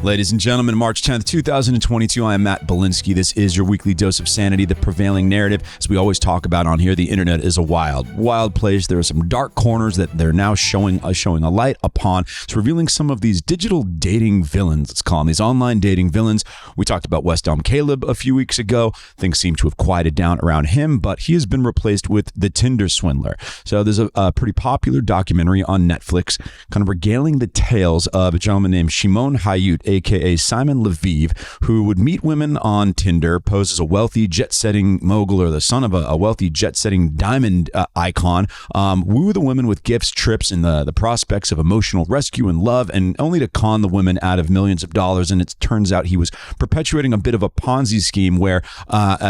Ladies and gentlemen, March 10th, 2022, I am Matt Bilinsky. This is your weekly dose of sanity, the prevailing narrative. As we always talk about on here, the internet is a wild, wild place. There are some dark corners that they're now showing a light upon. It's revealing some of these digital dating villains, let's call them, these online dating villains. We talked about West Elm Caleb a few weeks ago. Things seem to have quieted down around him, but he has been replaced with the Tinder Swindler. So there's a pretty popular documentary on Netflix kind of regaling the tales of a gentleman named Shimon Hayut, aka Simon Lviv, who would meet women on Tinder, pose as a wealthy jet-setting mogul or the son of a wealthy jet-setting diamond icon, woo the women with gifts, trips, and the prospects of emotional rescue and love, and only to con the women out of millions of dollars. And it turns out he was perpetuating a bit of a Ponzi scheme where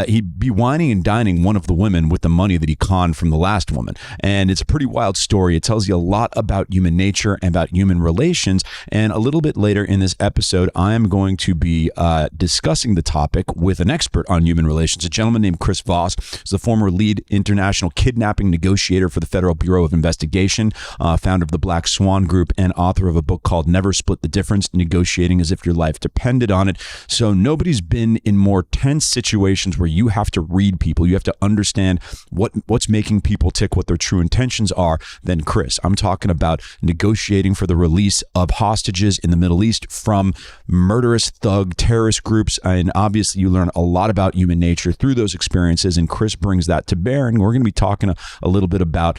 he'd be whining and dining one of the women with the money that he conned from the last woman. And it's a pretty wild story. It tells you a lot about human nature and about human relations. And a little bit later in this episode, I am going to be discussing the topic with an expert on human relations, a gentleman named Chris Voss. He's the former lead international kidnapping negotiator for the Federal Bureau of Investigation, founder of the Black Swan Group, and author of a book called Never Split the Difference, Negotiating as if Your Life Depended on It. So nobody's been in more tense situations where you have to read people. You have to understand what's making people tick, what their true intentions are, than Chris. I'm talking about negotiating for the release of hostages in the Middle East from murderous thug terrorist groups. And obviously you learn a lot about human nature through those experiences, and Chris brings that to bear. And we're going to be talking a little bit about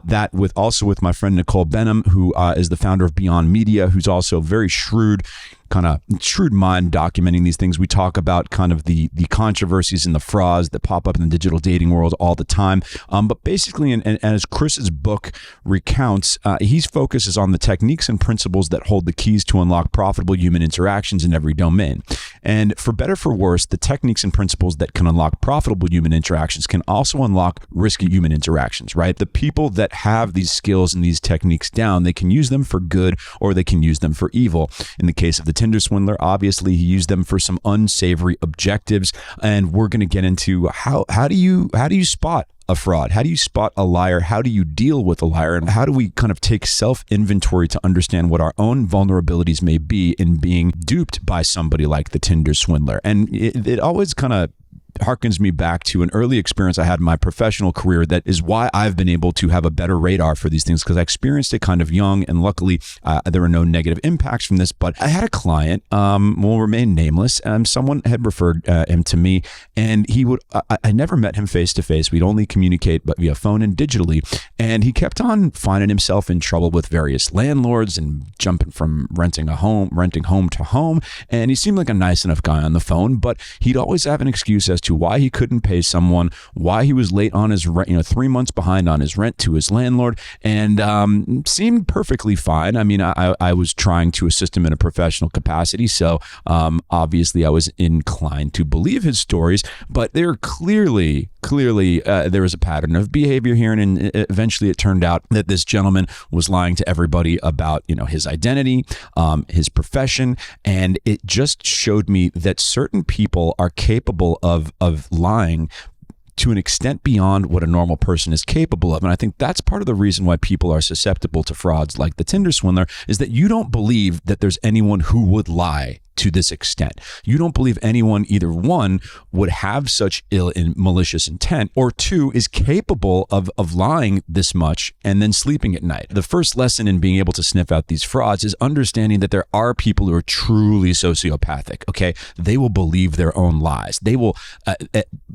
that with my friend Nicole Behnam, who is the founder of Beyond Media, who's also very shrewd mind documenting these things. We talk about kind of the controversies and the frauds that pop up in the digital dating world all the time. But basically, and as Chris's book recounts, his focus is on the techniques and principles that hold the keys to unlock profitable human interactions in every domain. And for better or for worse, the techniques and principles that can unlock profitable human interactions can also unlock risky human interactions, right? The people that have these skills and these techniques down, they can use them for good or they can use them for evil. In the case of the Tinder Swindler, obviously he used them for some unsavory objectives, and we're going to get into how do you spot a fraud? How do you spot a liar? How do you deal with a liar? And how do we kind of take self-inventory to understand what our own vulnerabilities may be in being duped by somebody like the Tinder Swindler? And it always kind of harkens me back to an early experience I had in my professional career. That is why I've been able to have a better radar for these things, because I experienced it kind of young, and luckily there were no negative impacts from this. But I had a client, will remain nameless, someone had referred him to me, and I never met him face to face. We'd only communicate but via phone and digitally, and he kept on finding himself in trouble with various landlords and jumping from renting home to home. And he seemed like a nice enough guy on the phone, but he'd always have an excuse as to why he couldn't pay someone, why he was late on his rent, 3 months behind on his rent to his landlord, and seemed perfectly fine. I mean, I was trying to assist him in a professional capacity, so obviously I was inclined to believe his stories, but there clearly there was a pattern of behavior here, and eventually it turned out that this gentleman was lying to everybody about his identity, his profession, and it just showed me that certain people are capable of lying to an extent beyond what a normal person is capable of. And I think that's part of the reason why people are susceptible to frauds like the Tinder Swindler, is that you don't believe that there's anyone who would lie to this extent. You don't believe anyone, either one, would have such ill and malicious intent, or two, is capable of lying this much and then sleeping at night. The first lesson in being able to sniff out these frauds is understanding that there are people who are truly sociopathic, okay? They will believe their own lies. They will,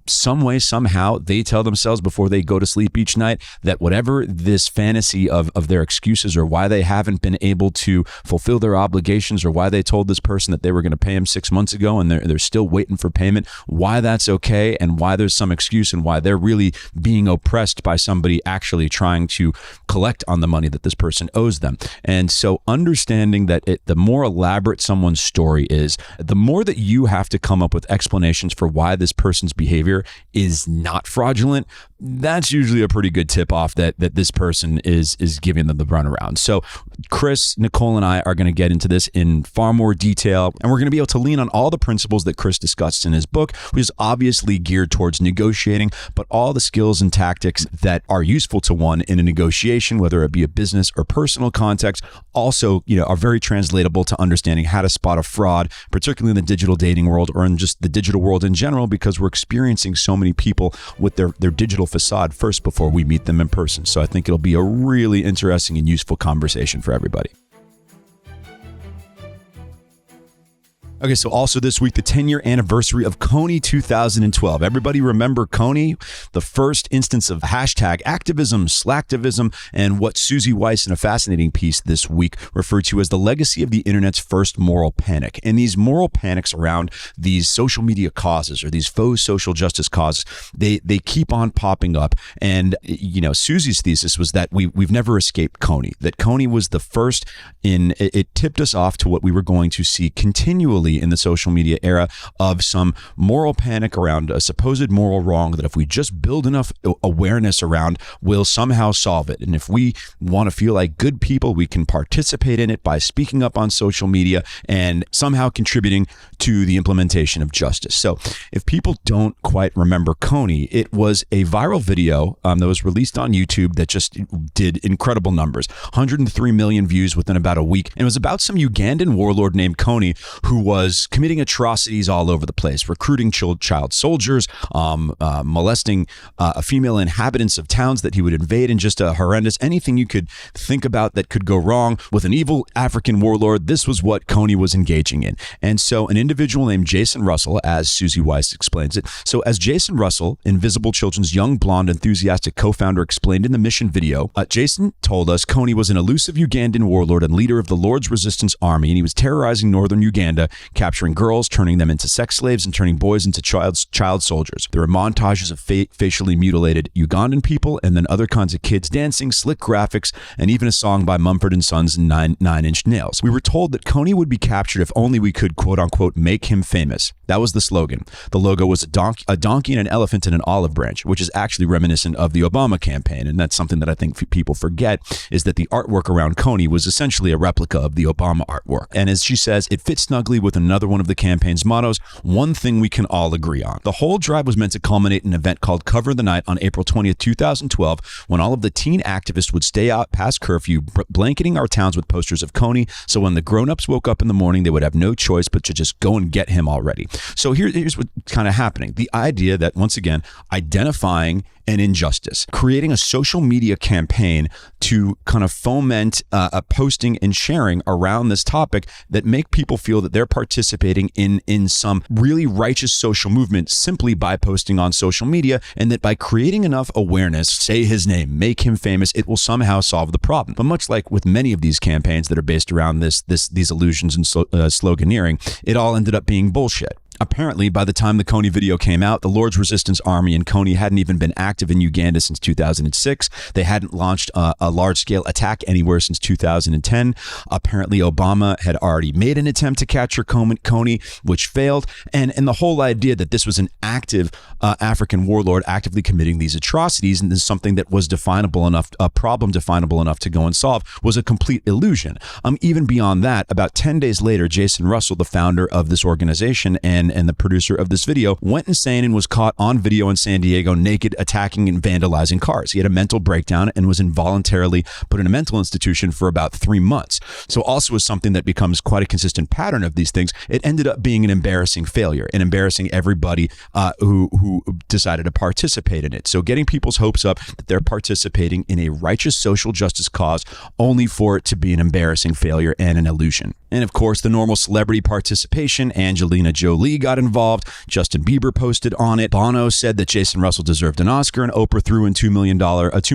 some way, somehow, they tell themselves before they go to sleep each night that whatever this fantasy of their excuses, or why they haven't been able to fulfill their obligations, or why they told this person that they were going to pay him 6 months ago and they're still waiting for payment, why that's okay, and why there's some excuse, and why they're really being oppressed by somebody actually trying to collect on the money that this person owes them. And so understanding that the more elaborate someone's story is, the more that you have to come up with explanations for why this person's behavior is not fraudulent, that's usually a pretty good tip off that this person is giving them the runaround. So Chris, Nicole, and I are going to get into this in far more detail. And we're going to be able to lean on all the principles that Chris discussed in his book, which is obviously geared towards negotiating, but all the skills and tactics that are useful to one in a negotiation, whether it be a business or personal context, also, are very translatable to understanding how to spot a fraud, particularly in the digital dating world or in just the digital world in general, because we're experiencing so many people with their digital facade first before we meet them in person. So I think it'll be a really interesting and useful conversation for everybody. Okay, so also this week, the 10-year anniversary of Kony 2012. Everybody remember Kony, the first instance of hashtag activism, slacktivism, and what Susie Weiss in a fascinating piece this week referred to as the legacy of the internet's first moral panic. And these moral panics around these social media causes or these faux social justice causes, they keep on popping up. And, Susie's thesis was that we've never escaped Kony, that Kony was the first it tipped us off to what we were going to see continually in the social media era of some moral panic around a supposed moral wrong that if we just build enough awareness around, we'll somehow solve it. And if we want to feel like good people, we can participate in it by speaking up on social media and somehow contributing to the implementation of justice. So if people don't quite remember Kony, it was a viral video that was released on YouTube that just did incredible numbers, 103 million views within about a week. And it was about some Ugandan warlord named Kony who was committing atrocities all over the place, recruiting child soldiers, molesting female inhabitants of towns that he would invade, and just a horrendous anything you could think about that could go wrong with an evil African warlord. This was what Kony was engaging in. And so an individual named Jason Russell, as Susie Weiss explains it. So as Jason Russell, Invisible Children's young, blonde, enthusiastic co-founder, explained in the mission video, Jason told us Kony was an elusive Ugandan warlord and leader of the Lord's Resistance Army, and he was terrorizing northern Uganda, capturing girls, turning them into sex slaves, and turning boys into child soldiers. There were montages of facially mutilated Ugandan people, and then other kinds of kids dancing, slick graphics, and even a song by Mumford & Sons and Nine Inch Nails. We were told that Kony would be captured if only we could, quote unquote, make him famous. That was the slogan. The logo was a donkey and an elephant and an olive branch, which is actually reminiscent of the Obama campaign. And that's something that I think people forget, is that the artwork around Kony was essentially a replica of the Obama artwork. And as she says, it fits snugly with another one of the campaign's mottos, one thing we can all agree on. The whole drive was meant to culminate in an event called Cover the Night on April 20th, 2012, when all of the teen activists would stay out past curfew, blanketing our towns with posters of Kony, so when the grown-ups woke up in the morning, they would have no choice but to just go and get him already. So here's what's kind of happening. The idea that, once again, identifying an injustice, creating a social media campaign to kind of foment a posting and sharing around this topic that make people feel that they're participating in some really righteous social movement simply by posting on social media, and that by creating enough awareness, say his name, make him famous, it will somehow solve the problem. But much like with many of these campaigns that are based around these illusions and sloganeering, it all ended up being bullshit. Apparently, by the time the Kony video came out, the Lord's Resistance Army and Kony hadn't even been active in Uganda since 2006. They hadn't launched a large-scale attack anywhere since 2010. Apparently, Obama had already made an attempt to capture Kony, which failed. And the whole idea that this was an active African warlord actively committing these atrocities, and this is something that was definable enough, a problem definable enough to go and solve, was a complete illusion. Even beyond that, about 10 days later, Jason Russell, the founder of this organization and the producer of this video, went insane and was caught on video in San Diego naked, attacking and vandalizing cars. He had a mental breakdown and was involuntarily put in a mental institution for about 3 months. So also is something that becomes quite a consistent pattern of these things. It ended up being an embarrassing failure and embarrassing everybody who decided to participate in it. So getting people's hopes up that they're participating in a righteous social justice cause only for it to be an embarrassing failure and an illusion. And of course, the normal celebrity participation. Angelina Jolie got involved. Justin Bieber posted on it. Bono said that Jason Russell deserved an Oscar, and Oprah threw in a $2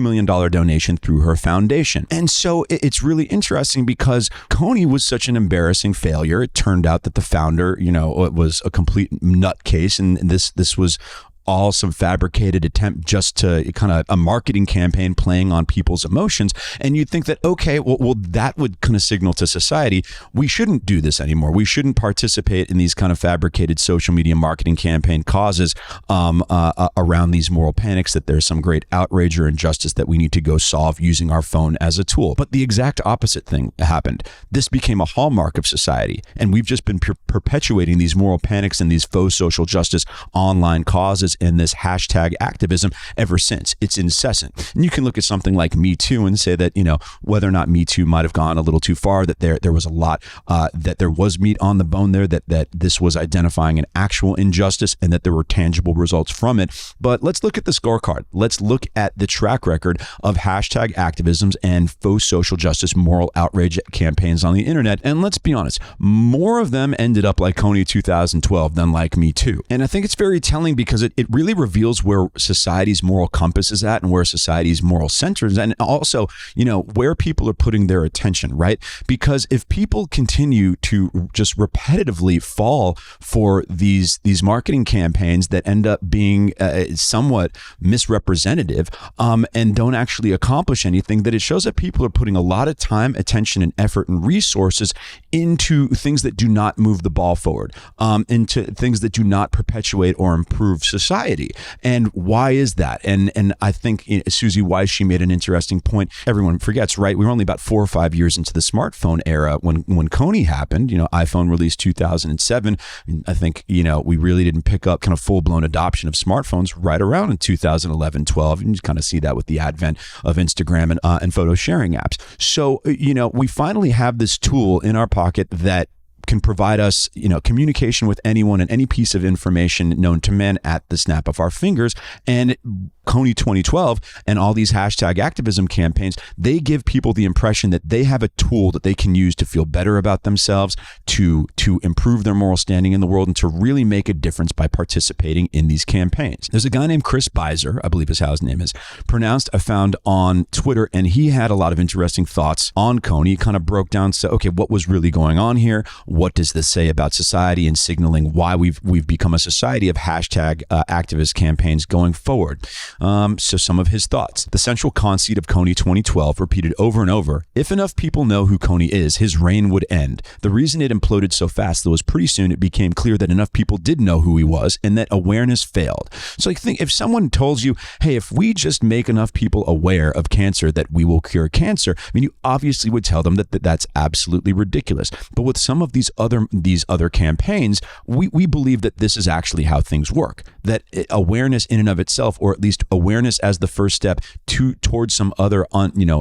million donation through her foundation. And so it's really interesting because Kony was such an embarrassing failure. It turned out that the founder, was a complete nutcase, and this was all some fabricated attempt just to kind of a marketing campaign playing on people's emotions. And you'd think that, okay, well, that would kind of signal to society, we shouldn't do this anymore. We shouldn't participate in these kind of fabricated social media marketing campaign causes around these moral panics, that there's some great outrage or injustice that we need to go solve using our phone as a tool. But the exact opposite thing happened. This became a hallmark of society, and we've just been perpetuating these moral panics and these faux social justice online causes and this hashtag activism ever since. It's incessant. And you can look at something like Me Too and say that, whether or not Me Too might have gone a little too far, that there was a lot, that there was meat on the bone there, that this was identifying an actual injustice and that there were tangible results from it. But let's look at the scorecard. Let's look at the track record of hashtag activisms and faux social justice moral outrage campaigns on the internet. And let's be honest, more of them ended up like Kony 2012 than like Me Too. And I think it's very telling because it really reveals where society's moral compass is at and where society's moral center is, and also, where people are putting their attention, right? Because if people continue to just repetitively fall for these marketing campaigns that end up being somewhat misrepresentative and don't actually accomplish anything, that it shows that people are putting a lot of time, attention, and effort and resources into things that do not move the ball forward, into things that do not perpetuate or improve society. And why is that? And I think Susie Weiss, she made an interesting point. Everyone forgets, right? We were only about 4 or 5 years into the smartphone era when Kony happened. iPhone released 2007. I think, we really didn't pick up kind of full-blown adoption of smartphones right around in 2011, 12. And you kind of see that with the advent of Instagram and photo sharing apps. So, we finally have this tool in our pocket that can provide us, communication with anyone and any piece of information known to man at the snap of our fingers. And Kony 2012 and all these hashtag activism campaigns, they give people the impression that they have a tool that they can use to feel better about themselves, to improve their moral standing in the world, and to really make a difference by participating in these campaigns. There's a guy named Chris Voss, I believe is how his name is pronounced, I found on Twitter, and he had a lot of interesting thoughts on Kony. He kind of broke down, so, okay, what was really going on here? What does this say about society and signaling why we've become a society of hashtag activist campaigns going forward? So some of his thoughts. The central conceit of Kony 2012 repeated over and over: if enough people know who Kony is, his reign would end. The reason it imploded so fast, though, was pretty soon it became clear that enough people did know who he was and that awareness failed. So I think if someone told you, hey, if we just make enough people aware of cancer, that we will cure cancer, you obviously would tell them that that's absolutely ridiculous. But with some of these other campaigns, we believe that this is actually how things work, that awareness in and of itself, or at least awareness as the first step towards some other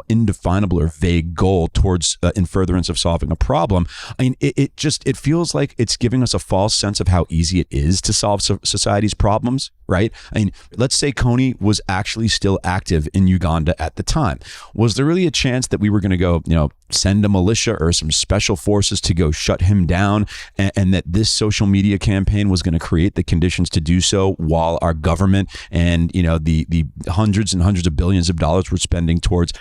indefinable or vague goal towards in furtherance of solving a problem. It feels like it's giving us a false sense of how easy it is to solve society's problems, right? Let's say Kony was actually still active in Uganda at the time. Was there really a chance that we were going to go, send a militia or some special forces to go shut him down, and that this social media campaign was going to create the conditions to do so, while our government and the hundreds and hundreds of billions of dollars we're spending towards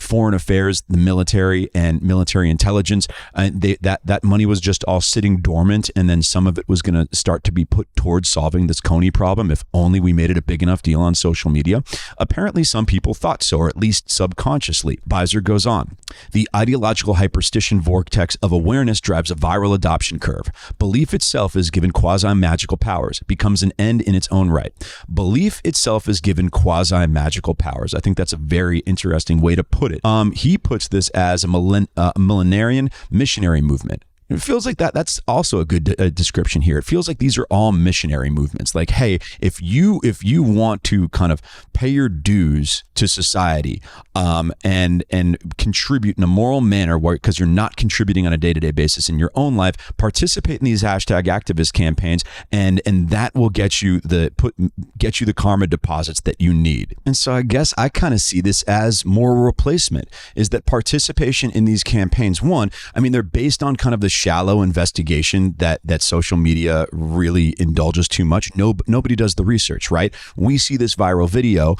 foreign affairs, the military and military intelligence, that money was just all sitting dormant, and then some of it was going to start to be put towards solving this Kony problem if only we made it a big enough deal on social media? Apparently some people thought so, or at least subconsciously. Beiser goes on: the ideological hyperstition vortex of awareness drives a viral adoption curve. Belief itself is given quasi-magical powers, becomes an end in its own right. Belief itself is given quasi-magical powers. I think that's a very interesting way to put it. He puts this as a millenarian missionary movement. It feels like that's also a good description here. It feels like these are all missionary movements. Like, hey, if you want to kind of pay your dues to society and contribute in a moral manner, because you're not contributing on a day-to-day basis in your own life, participate in these hashtag activist campaigns, and that will get you the karma deposits that you need. And so I guess I kind of see this as moral replacement, is that participation in these campaigns, one, they're based on kind of the shallow investigation that social media really indulges too much. Nobody does the research, right? We see this viral video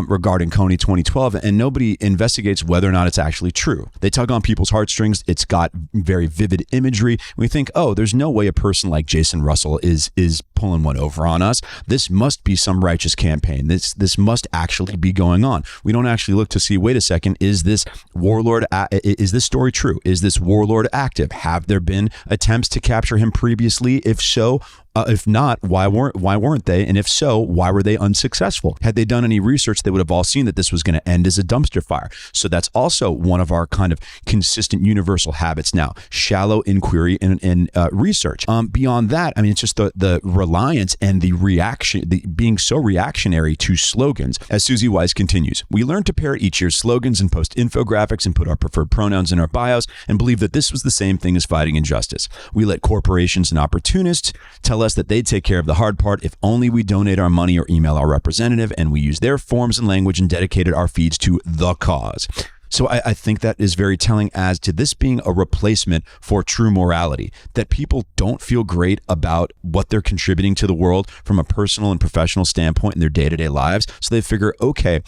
regarding Kony 2012, and nobody investigates whether or not it's actually true. They tug on people's heartstrings. It's got very vivid imagery. We think, oh, there's no way a person like Jason Russell is pulling one over on us. This must be some righteous campaign. This must actually be going on. We don't actually look to see, wait a second, is this warlord, is this story true? Is this warlord active? Have there been attempts to capture him previously? If so, if not, why weren't they? And if so, why were they unsuccessful? Had they done any research, they would have all seen that this was going to end as a dumpster fire. So that's also one of our kind of consistent universal habits now: shallow inquiry and research. Beyond that, I mean, it's just the reliance and the reaction, being so reactionary to slogans. As Susie Wise continues, we learned to parrot each year's slogans and post infographics and put our preferred pronouns in our bios and believe that this was the same thing as fighting injustice. We let corporations and opportunists tell us that they'd take care of the hard part if only we donate our money or email our representative, and we use their forms and language and dedicated our feeds to the cause. So I think that is very telling as to this being a replacement for true morality, that people don't feel great about what they're contributing to the world from a personal and professional standpoint in their day-to-day lives. So they figure, okay,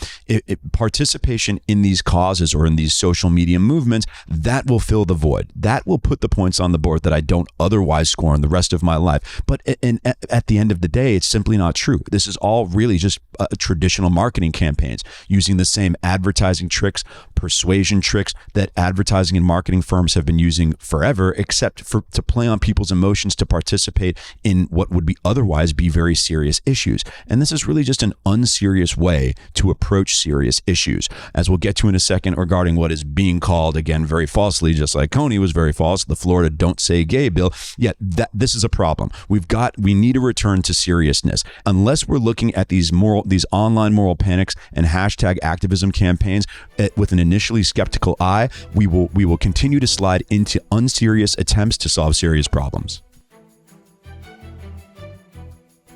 participation in these causes or in these social media movements, that will fill the void. That will put the points on the board that I don't otherwise score in the rest of my life. But at the end of the day, it's simply not true. This is all really just traditional marketing campaigns using the same advertising tricks, persuasion tricks that advertising and marketing firms have been using forever, except to play on people's emotions to participate in what would be otherwise be very serious issues. And this is really just an unserious way to approach serious issues, as we'll get to in a second, regarding what is being called, again, very falsely, just like Kony was very false, the Florida Don't Say Gay bill. Yet this is a problem. We need a return to seriousness. Unless we're looking at these online moral panics and hashtag activism campaigns with an initially skeptical eye, we will continue to slide into unserious attempts to solve serious problems.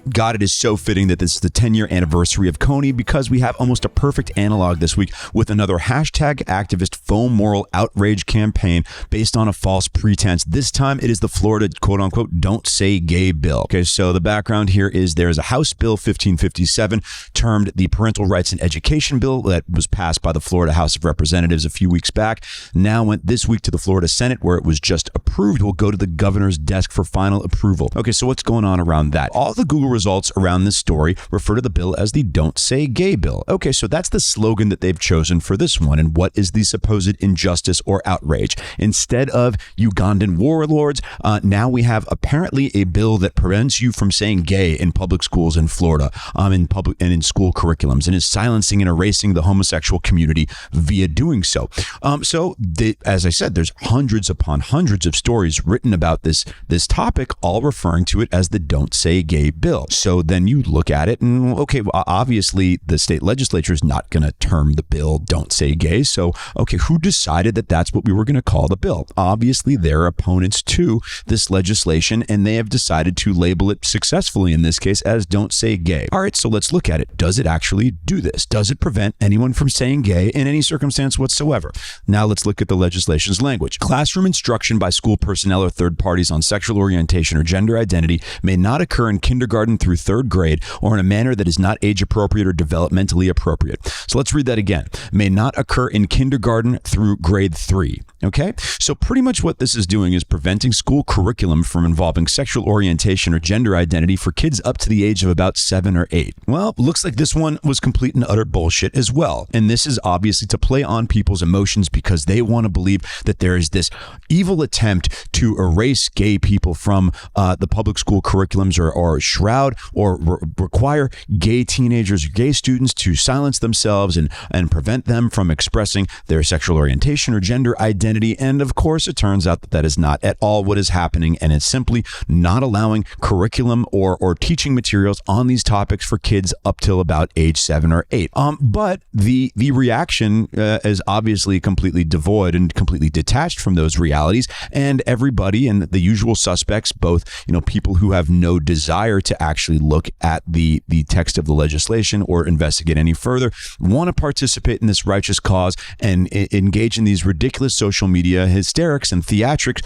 God, it is so fitting that this is the 10-year anniversary of Kony, because we have almost a perfect analog this week with another hashtag activist faux moral outrage campaign based on a false pretense. This time it is the Florida quote-unquote Don't Say Gay bill. Okay, so the background here is there is a House Bill 1557 termed the Parental Rights and Education Bill that was passed by the Florida House of Representatives a few weeks back. Now went this week to the Florida Senate, where it was just approved. Will go to the governor's desk for final approval. Okay, so what's going on around that? All the Google results around this story refer to the bill as the Don't Say Gay bill. Okay, so that's the slogan that they've chosen for this one. And what is the supposed injustice or outrage? Instead of Ugandan warlords, now we have apparently a bill that prevents you from saying gay in public schools in Florida, in public and in school curriculums, and is silencing and erasing the homosexual community via doing so. As I said, there's hundreds upon hundreds of stories written about this topic, all referring to it as the Don't Say Gay bill. So then you look at it and, okay, well, obviously the state legislature is not going to term the bill Don't Say Gay. So, okay, who decided that that's what we were going to call the bill? Obviously, they're opponents to this legislation, and they have decided to label it successfully in this case as Don't Say Gay. All right, so let's look at it. Does it actually do this? Does it prevent anyone from saying gay in any circumstance whatsoever? Now let's look at the legislation's language. Classroom instruction by school personnel or third parties on sexual orientation or gender identity may not occur in kindergarten through third grade or in a manner that is not age appropriate or developmentally appropriate. So let's read that again. May not occur in kindergarten through grade 3. Okay, so pretty much what this is doing is preventing school curriculum from involving sexual orientation or gender identity for kids up to the age of about 7 or 8. Well, looks like this one was complete and utter bullshit as well. And this is obviously to play on people's emotions because they want to believe that there is this evil attempt to erase gay people from the public school curriculums or shroud or require gay teenagers or gay students to silence themselves and prevent them from expressing their sexual orientation or gender identity. And of course, it turns out that is not at all what is happening, and it's simply not allowing curriculum or teaching materials on these topics for kids up till about age 7 or 8. But the reaction is obviously completely devoid and completely detached from those realities, and everybody and the usual suspects, both people who have no desire to actually look at the text of the legislation or investigate any further, want to participate in this righteous cause and engage in these ridiculous social media hysterics and theatrics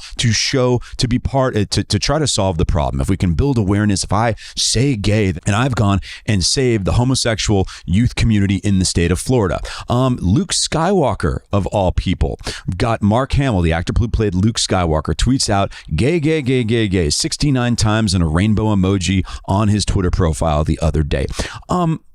to be part to try to solve the problem. If we can build awareness, if I say gay, and I've gone and saved the homosexual youth community in the state of Florida. Luke Skywalker, of all people, got Mark Hamill, the actor who played Luke Skywalker, tweets out gay, gay, gay, gay, gay 69 times and a rainbow emoji on his Twitter profile the other day.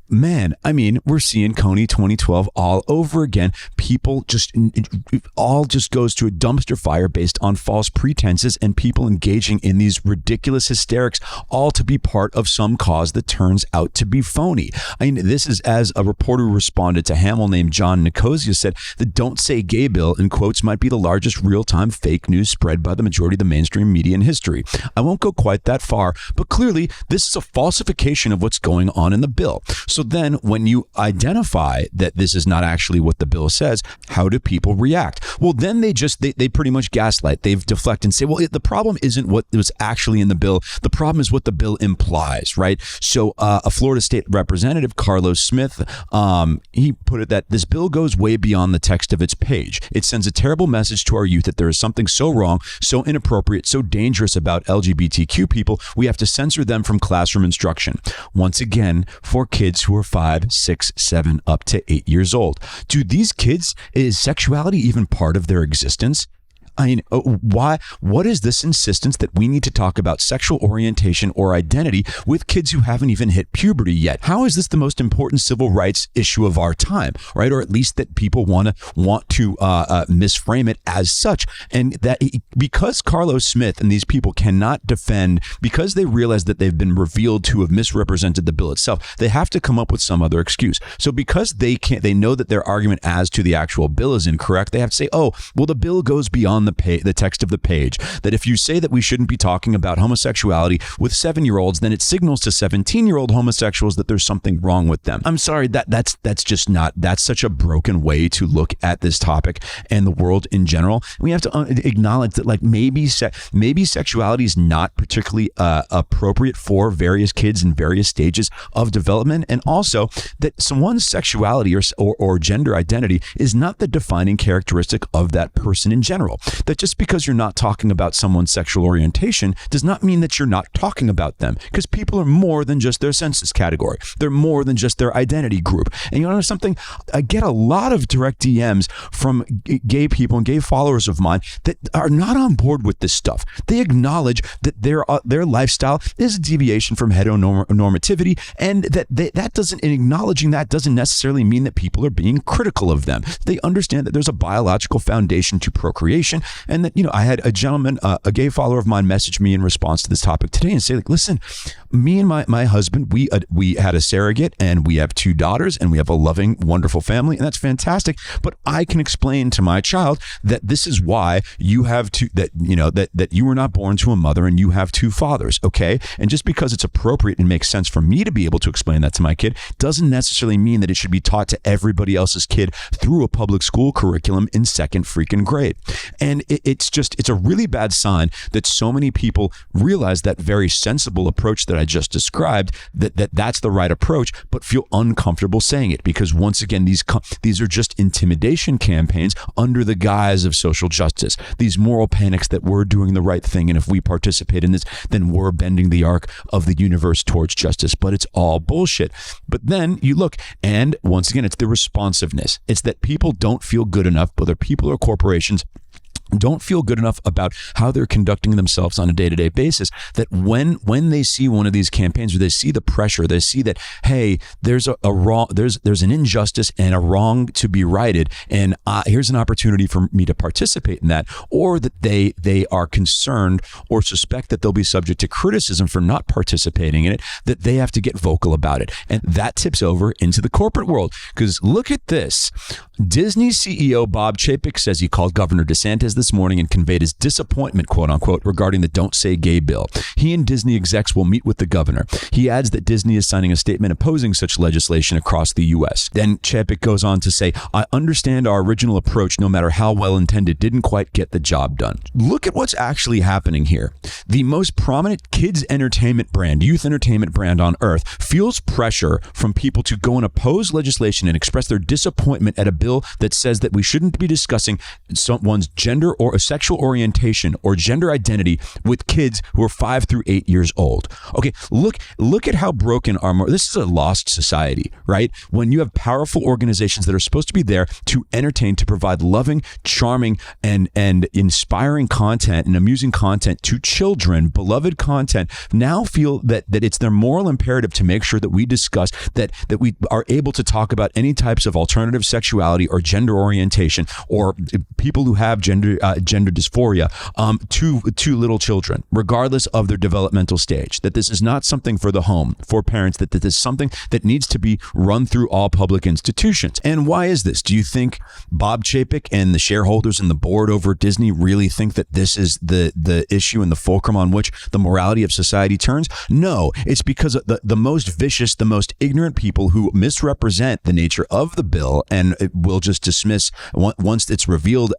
Man, I mean, we're seeing Kony 2012 all over again. People it all just goes to a dumpster fire based on false pretenses and people engaging in these ridiculous hysterics, all to be part of some cause that turns out to be phony. I mean, this is as a reporter who responded to Hamill named John Nicosia said, the Don't Say Gay bill, in quotes, might be the largest real-time fake news spread by the majority of the mainstream media in history. I won't go quite that far, but clearly this is a falsification of what's going on in the bill. So then when you identify that this is not actually what the bill says, how do people react? Well, then they pretty much gaslight. They've deflect and say, well, the problem isn't what was actually in the bill. The problem is what the bill implies, right? So a Florida state representative, Carlos Smith, he put it that this bill goes way beyond the text of its page. It sends a terrible message to our youth that there is something so wrong, so inappropriate, so dangerous about LGBTQ people, we have to censor them from classroom instruction. Once again, for kids who are 5, 6, 7, up to 8 years old. Do these kids, is sexuality even part of their existence? I mean, why? What is this insistence that we need to talk about sexual orientation or identity with kids who haven't even hit puberty yet? How is this the most important civil rights issue of our time, right? Or at least that people want to misframe it as such. And that because Carlos Smith and these people cannot defend, because they realize that they've been revealed to have misrepresented the bill itself, they have to come up with some other excuse. So because they know that their argument as to the actual bill is incorrect, they have to say, oh, well, the bill goes beyond the text of the page, that if you say that we shouldn't be talking about homosexuality with 7-year-olds, then it signals to 17-year-old homosexuals that there's something wrong with them. I'm sorry, that's just not, that's such a broken way to look at this topic and the world in general. We have to acknowledge that like maybe sexuality is not particularly appropriate for various kids in various stages of development, and also that someone's sexuality or gender identity is not the defining characteristic of that person in general. That just because you're not talking about someone's sexual orientation does not mean that you're not talking about them, because people are more than just their census category. They're more than just their identity group. And you know something? I get a lot of direct DMs from gay people and gay followers of mine that are not on board with this stuff. They acknowledge that their lifestyle is a deviation from heteronormativity, and that doesn't, in acknowledging that, doesn't necessarily mean that people are being critical of them. They understand that there's a biological foundation to procreation, and that, you know, I had a gentleman, a gay follower of mine, message me in response to this topic today and say, like, listen, me and my husband, we had a surrogate, and we have 2 daughters, and we have a loving, wonderful family, and that's fantastic. But I can explain to my child that this is why you have that you were not born to a mother and you have 2 fathers, okay? And just because it's appropriate and makes sense for me to be able to explain that to my kid doesn't necessarily mean that it should be taught to everybody else's kid through a public school curriculum in 2nd freaking grade. And it's a really bad sign that so many people realize that very sensible approach that I just described, that's the right approach, but feel uncomfortable saying it, because once again, these are just intimidation campaigns under the guise of social justice. These moral panics that we're doing the right thing, and if we participate in this, then we're bending the arc of the universe towards justice. But it's all bullshit. But then you look, and once again, it's the responsiveness. It's that people don't feel good enough, whether people or corporations don't feel good enough about how they're conducting themselves on a day-to-day basis, that when they see one of these campaigns, or they see the pressure, they see that, hey, there's a wrong, there's an injustice and a wrong to be righted, and here's an opportunity for me to participate in that, or that they are concerned or suspect that they'll be subject to criticism for not participating in it, that they have to get vocal about it. And that tips over into the corporate world, because look at this. Disney CEO Bob Chapek says he called Governor DeSantis this morning and conveyed his disappointment, quote unquote, regarding the Don't Say Gay bill. He and Disney execs will meet with the governor. He adds that Disney is signing a statement opposing such legislation across the U.S. Then Chapek goes on to say, I understand our original approach, no matter how well intended, didn't quite get the job done. Look at what's actually happening here. The most prominent kids entertainment brand, youth entertainment brand on earth, feels pressure from people to go and oppose legislation and express their disappointment at a bill that says that we shouldn't be discussing someone's gender or a sexual orientation or gender identity with kids who are 5 through 8 years old. Okay, look at how broken this is a lost society, right? When you have powerful organizations that are supposed to be there to entertain, to provide loving, charming, and inspiring content and amusing content to children, beloved content, now feel that it's their moral imperative to make sure that we discuss that we are able to talk about any types of alternative sexuality or gender orientation or people who have gender dysphoria to little children, regardless of their developmental stage. That this is not something for the home, for parents, that this is something that needs to be run through all public institutions. And why is this? Do you think Bob Chapek and the shareholders and the board over at Disney really think that this is the issue and the fulcrum on which the morality of society turns? No, it's because of the most vicious, the most ignorant people who misrepresent the nature of the bill and will just dismiss once it's revealed,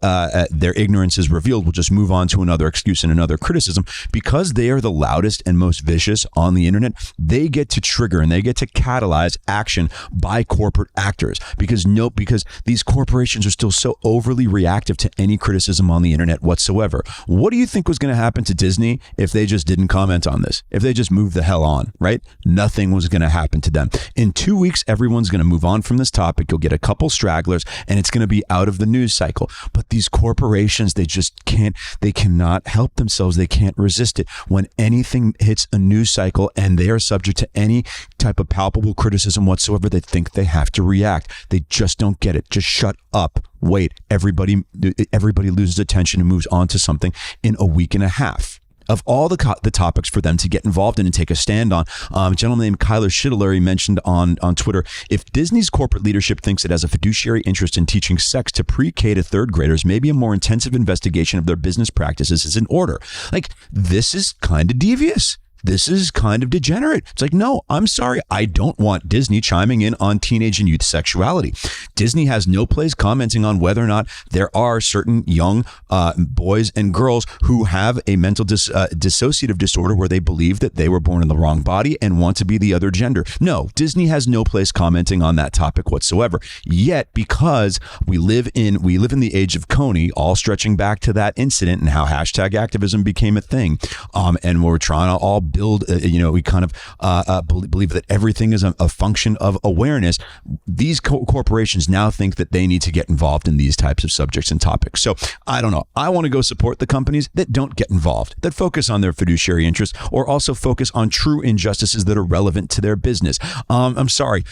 their ignorance is revealed, will just move on to another excuse and another criticism. Because they are the loudest and most vicious on the internet, they get to trigger and they get to catalyze action by corporate actors because these corporations are still so overly reactive to any criticism on the internet whatsoever. What do you think was going to happen to Disney if they just didn't comment on this? If they just moved the hell on, right? Nothing was going to happen to them. In 2 weeks, everyone's going to move on from this topic. You'll get a couple stragglers and it's going to be out of the news cycle. But these corporations, they cannot help themselves. They can't resist it. When anything hits a news cycle and they are subject to any type of palpable criticism whatsoever, they think they have to react. They just don't get it. Just shut up. Wait. Everybody loses attention and moves on to something in a week and a half. Of all the topics for them to get involved in and take a stand on, a gentleman named Kyler Schitteler mentioned on Twitter, if Disney's corporate leadership thinks it has a fiduciary interest in teaching sex to pre-K to third graders, maybe a more intensive investigation of their business practices is in order. Like, this is kind of devious. This is kind of degenerate. It's like, no, I'm sorry. I don't want Disney chiming in on teenage and youth sexuality. Disney has no place commenting on whether or not there are certain young boys and girls who have a mental dissociative disorder where they believe that they were born in the wrong body and want to be the other gender. No, Disney has no place commenting on that topic whatsoever. Yet, because we live in the age of Kony, all stretching back to that incident and how hashtag activism became a thing, and we're trying to all build, we kind of believe that everything is a function of awareness. These corporations now think that they need to get involved in these types of subjects and topics. So I don't know. I want to go support the companies that don't get involved, that focus on their fiduciary interests, or also focus on true injustices that are relevant to their business. I'm sorry.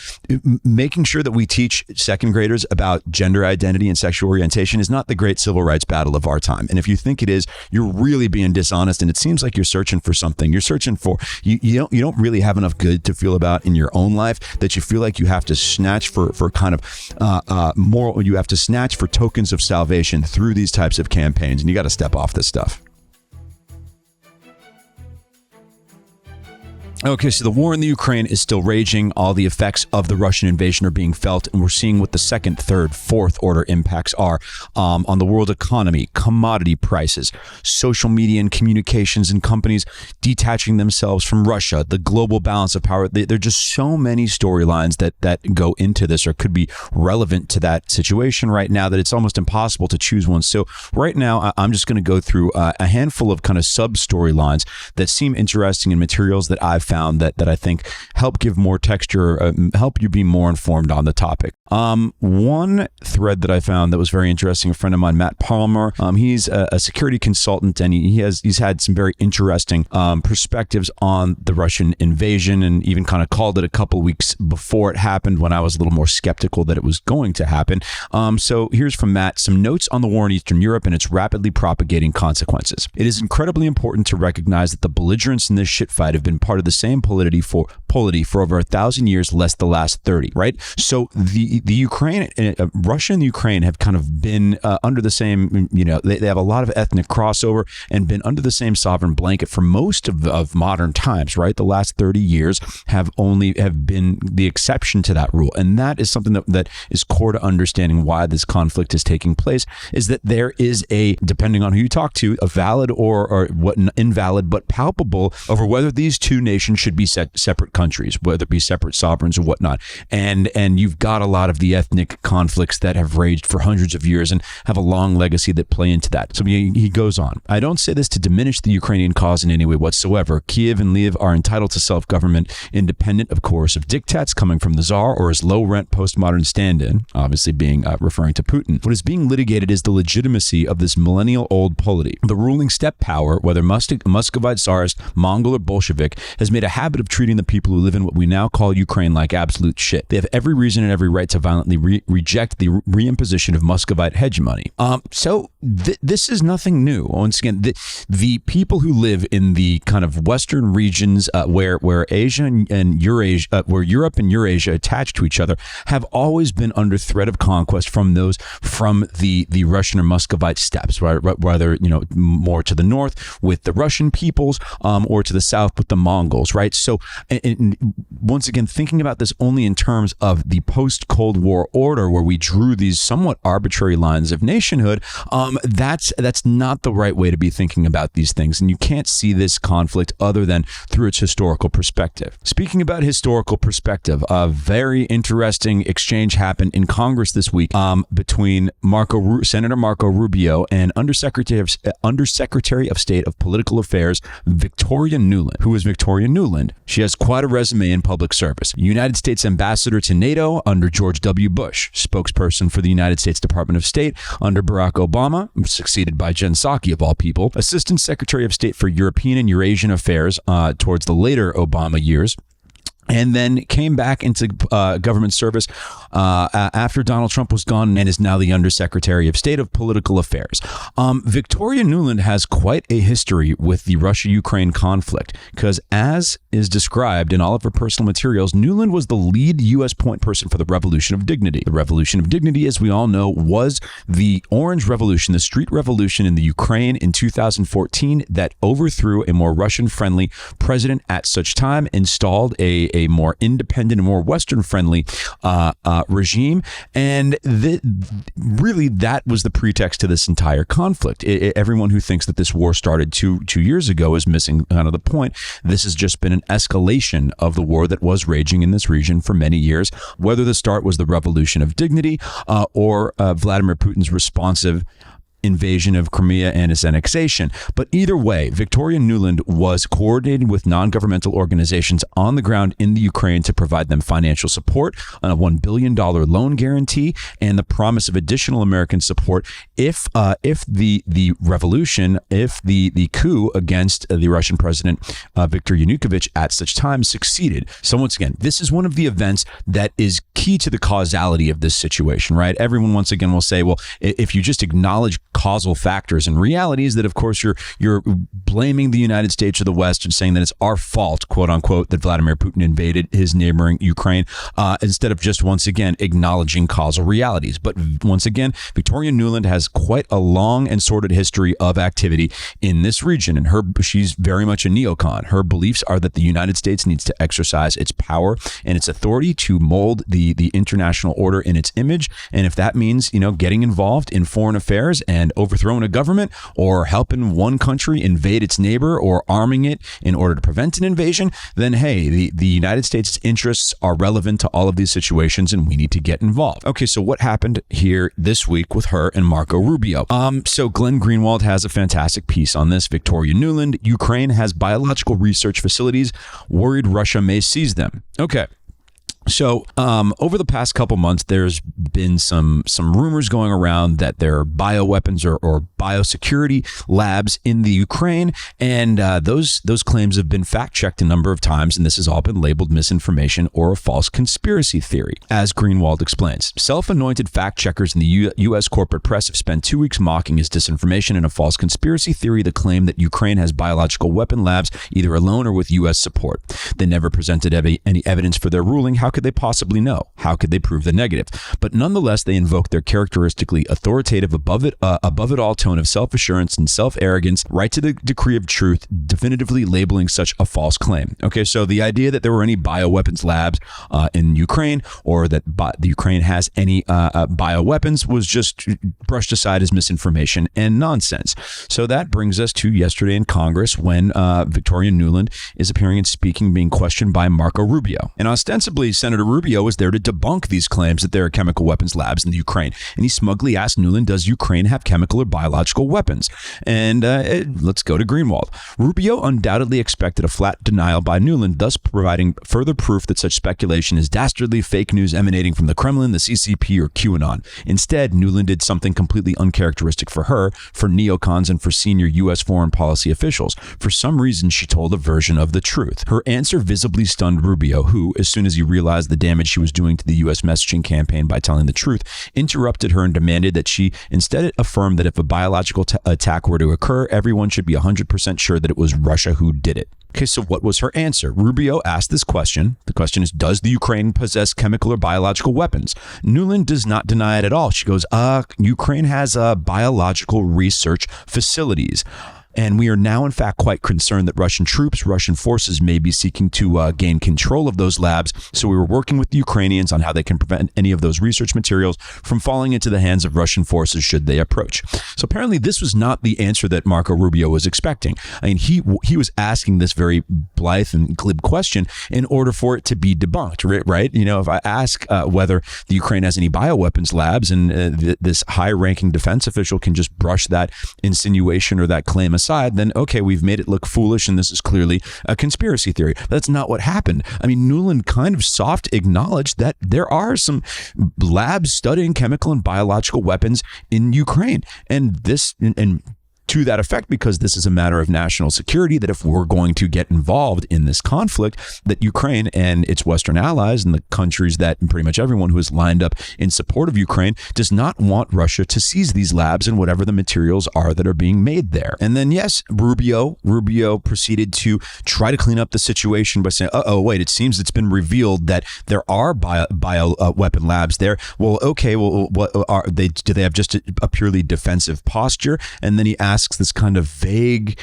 Making sure that we teach second graders about gender identity and sexual orientation is not the great civil rights battle of our time. And if you think it is, you're really being dishonest. And it seems like you're searching for something. You're searching for, you don't really have enough good to feel about in your own life that you feel like you have to snatch for kind of moral, you have to snatch for tokens of salvation through these types of campaigns, and you got to step off this stuff. Okay, so the war in the Ukraine is still raging. All the effects of the Russian invasion are being felt, and we're seeing what the second, third, fourth order impacts are on the world economy, commodity prices, social media and communications, and companies detaching themselves from Russia, the global balance of power. There are just so many storylines that go into this or could be relevant to that situation right now that it's almost impossible to choose one. So right now, I'm just going to go through a handful of kind of sub-storylines that seem interesting and materials that I've found that I think help give more texture, help you be more informed on the topic. One thread that I found that was very interesting, a friend of mine, Matt Palmer, he's a security consultant, and he's had some very interesting perspectives on the Russian invasion, and even kind of called it a couple of weeks before it happened when I was a little more skeptical that it was going to happen. So here's from Matt, some notes on the war in Eastern Europe and its rapidly propagating consequences. It is incredibly important to recognize that the belligerents in this shitfight have been part of the same polity for over 1,000 years, less the last 30, right? So the Ukraine, Russia and the Ukraine have kind of been under the same, they have a lot of ethnic crossover and been under the same sovereign blanket for most of modern times, right? The last 30 years have been the exception to that rule. And that is something that is core to understanding why this conflict is taking place, is that there is depending on who you talk to, a valid or what invalid but palpable over whether these two nations should be separate countries, whether it be separate sovereigns or whatnot. And you've got a lot of the ethnic conflicts that have raged for hundreds of years and have a long legacy that play into that. So he goes on. I don't say this to diminish the Ukrainian cause in any way whatsoever. Kiev and Lviv are entitled to self-government, independent, of course, of diktats coming from the Tsar or his low-rent postmodern stand-in, obviously being referring to Putin. What is being litigated is the legitimacy of this millennial-old polity. The ruling step power, whether Muscovite, Tsarist, Mongol, or Bolshevik, has made a habit of treating the people who live in what we now call Ukraine like absolute shit. They have every reason and every right to violently reject the reimposition of Muscovite hegemony. So this is nothing new. Once again, the people who live in the kind of western regions where Asia and Eurasia, where Europe and Eurasia attach to each other, have always been under threat of conquest from the Russian or Muscovite steppes, right? Whether more to the north with the Russian peoples, or to the south with the Mongols, right? So, and once again, thinking about this only in terms of the post-Cold War order, where we drew these somewhat arbitrary lines of nationhood, that's not the right way to be thinking about these things. And you can't see this conflict other than through its historical perspective. Speaking about historical perspective, a very interesting exchange happened in Congress this week between Senator Marco Rubio and Undersecretary of State of Political Affairs Victoria Nuland. Who is Victoria Nuland? She has quite a resume in public service. United States Ambassador to NATO under George W. Bush, spokesperson for the United States Department of State under Barack Obama, succeeded by Jen Psaki of all people, Assistant Secretary of State for European and Eurasian Affairs towards the later Obama years, and then came back into government service after Donald Trump was gone and is now the Undersecretary of State of Political Affairs. Victoria Nuland has quite a history with the Russia-Ukraine conflict because, as is described in all of her personal materials, Nuland was the lead U.S. point person for the Revolution of Dignity. The Revolution of Dignity, as we all know, was the Orange Revolution, the street revolution in the Ukraine in 2014 that overthrew a more Russian-friendly president at such time, installed a more independent and more Western-friendly regime. And really, that was the pretext to this entire conflict. Everyone who thinks that this war started two years ago is missing kind of the point. This has just been an escalation of the war that was raging in this region for many years, whether the start was the Revolution of Dignity or Vladimir Putin's responsive invasion of Crimea and its annexation. But either way, Victoria Nuland was coordinating with non-governmental organizations on the ground in the Ukraine to provide them financial support, a $1 billion loan guarantee, and the promise of additional American support if the revolution, if the coup against the Russian president Viktor Yanukovych at such time succeeded. So once again, this is one of the events that is key to the causality of this situation, right? Everyone once again will say, well, if you just acknowledge causal factors, and reality is that, of course, you're blaming the United States or the West and saying that it's our fault, quote unquote, that Vladimir Putin invaded his neighboring Ukraine, instead of just once again acknowledging causal realities. But once again, Victoria Nuland has quite a long and sordid history of activity in this region, and she's very much a neocon. Her beliefs are that the United States needs to exercise its power and its authority to mold the international order in its image, and if that means getting involved in foreign affairs and overthrowing a government, or helping one country invade its neighbor, or arming it in order to prevent an invasion, then hey, the United States' interests are relevant to all of these situations and we need to get involved. Okay, so what happened here this week with her and Marco Rubio? So Glenn Greenwald has a fantastic piece on this. Victoria Nuland, Ukraine has biological research facilities, worried Russia may seize them. Okay. So over the past couple months, there's been some rumors going around that there are bioweapons or biosecurity labs in the Ukraine, and those claims have been fact-checked a number of times, and this has all been labeled misinformation or a false conspiracy theory. As Greenwald explains, self-anointed fact-checkers in the U.S. corporate press have spent 2 weeks mocking as disinformation and a false conspiracy theory the claim that Ukraine has biological weapon labs, either alone or with U.S. support. They never presented any evidence for their ruling. How could they possibly know? How could they prove the negative? But nonetheless, they invoke their characteristically authoritative, above it all tone of self-assurance and self-arrogance right to the decree of truth, definitively labeling such a false claim. Okay, so the idea that there were any bioweapons labs in Ukraine, or that the Ukraine has any bioweapons, was just brushed aside as misinformation and nonsense. So that brings us to yesterday in Congress, when Victoria Nuland is appearing and speaking, being questioned by Marco Rubio. And ostensibly, Senator Rubio was there to debunk these claims that there are chemical weapons labs in the Ukraine. And he smugly asked Nuland, does Ukraine have chemical or biological weapons? And let's go to Greenwald. Rubio undoubtedly expected a flat denial by Nuland, thus providing further proof that such speculation is dastardly fake news emanating from the Kremlin, the CCP, or QAnon. Instead, Nuland did something completely uncharacteristic for her, for neocons, and for senior U.S. foreign policy officials. For some reason, she told a version of the truth. Her answer visibly stunned Rubio, who, as soon as he realized the damage she was doing to the U.S. messaging campaign by telling the truth, interrupted her and demanded that she instead affirm that if a biological attack were to occur, everyone should be 100% sure that it was Russia who did it. Okay, so what was her answer? Rubio asked this question. The question is, does the Ukraine possess chemical or biological weapons? Nuland does not deny it at all. She goes, Ukraine has biological research facilities. And we are now, in fact, quite concerned that Russian troops, Russian forces may be seeking to gain control of those labs. So we were working with the Ukrainians on how they can prevent any of those research materials from falling into the hands of Russian forces should they approach. So apparently this was not the answer that Marco Rubio was expecting. I mean, he was asking this very blithe and glib question in order for it to be debunked, right? You know, if I ask whether the Ukraine has any bioweapons labs, and this high-ranking defense official can just brush that insinuation or that claim aside, then okay, we've made it look foolish and this is clearly a conspiracy theory. That's not what happened. I mean, Nuland kind of soft acknowledged that there are some labs studying chemical and biological weapons in Ukraine, and to that effect, because this is a matter of national security, that if we're going to get involved in this conflict, that Ukraine and its Western allies and the countries that pretty much everyone who is lined up in support of Ukraine does not want Russia to seize these labs and whatever the materials are that are being made there. And then, yes, Rubio proceeded to try to clean up the situation by saying, wait, it seems it's been revealed that there are weapon labs there. Well, okay, well, what are they? Do they have just a purely defensive posture? And then he asks this kind of vague,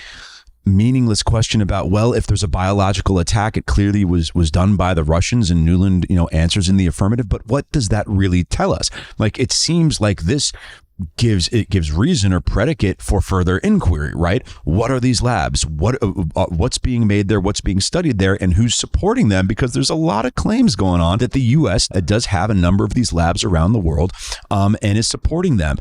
meaningless question about, well, if there's a biological attack, it clearly was done by the Russians, and Nuland, answers in the affirmative. But what does that really tell us? Like, it seems like this gives reason or predicate for further inquiry, right? What are these labs? What's being made there? What's being studied there? And who's supporting them? Because there's a lot of claims going on that the U.S. does have a number of these labs around the world and is supporting them.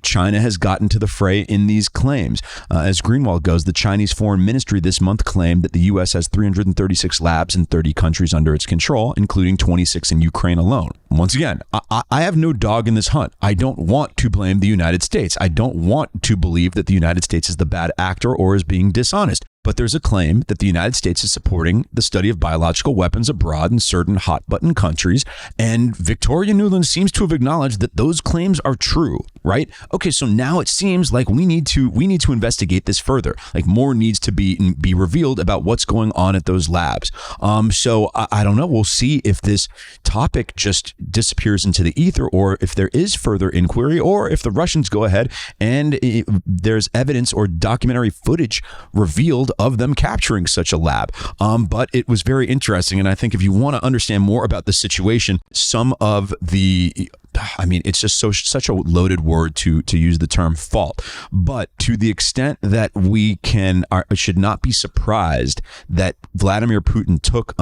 China has gotten to the fray in these claims. As Greenwald goes, the Chinese Foreign Ministry this month claimed that the U.S. has 336 labs in 30 countries under its control, including 26 in Ukraine alone. Once again, I have no dog in this hunt. I don't want to blame the United States. I don't want to believe that the United States is the bad actor or is being dishonest. But there's a claim that the United States is supporting the study of biological weapons abroad in certain hot-button countries, and Victoria Nuland seems to have acknowledged that those claims are true, right? Okay, so now it seems like we need to investigate this further. Like, more needs to be revealed about what's going on at those labs. So I don't know. We'll see if this topic just disappears into the ether, or if there is further inquiry, or if the Russians go ahead and there's evidence or documentary footage revealed of them capturing such a lab. But it was very interesting. And I think if you want to understand more about the situation, some of it's just such a loaded word to use the term fault. But to the extent that we should not be surprised that Vladimir Putin took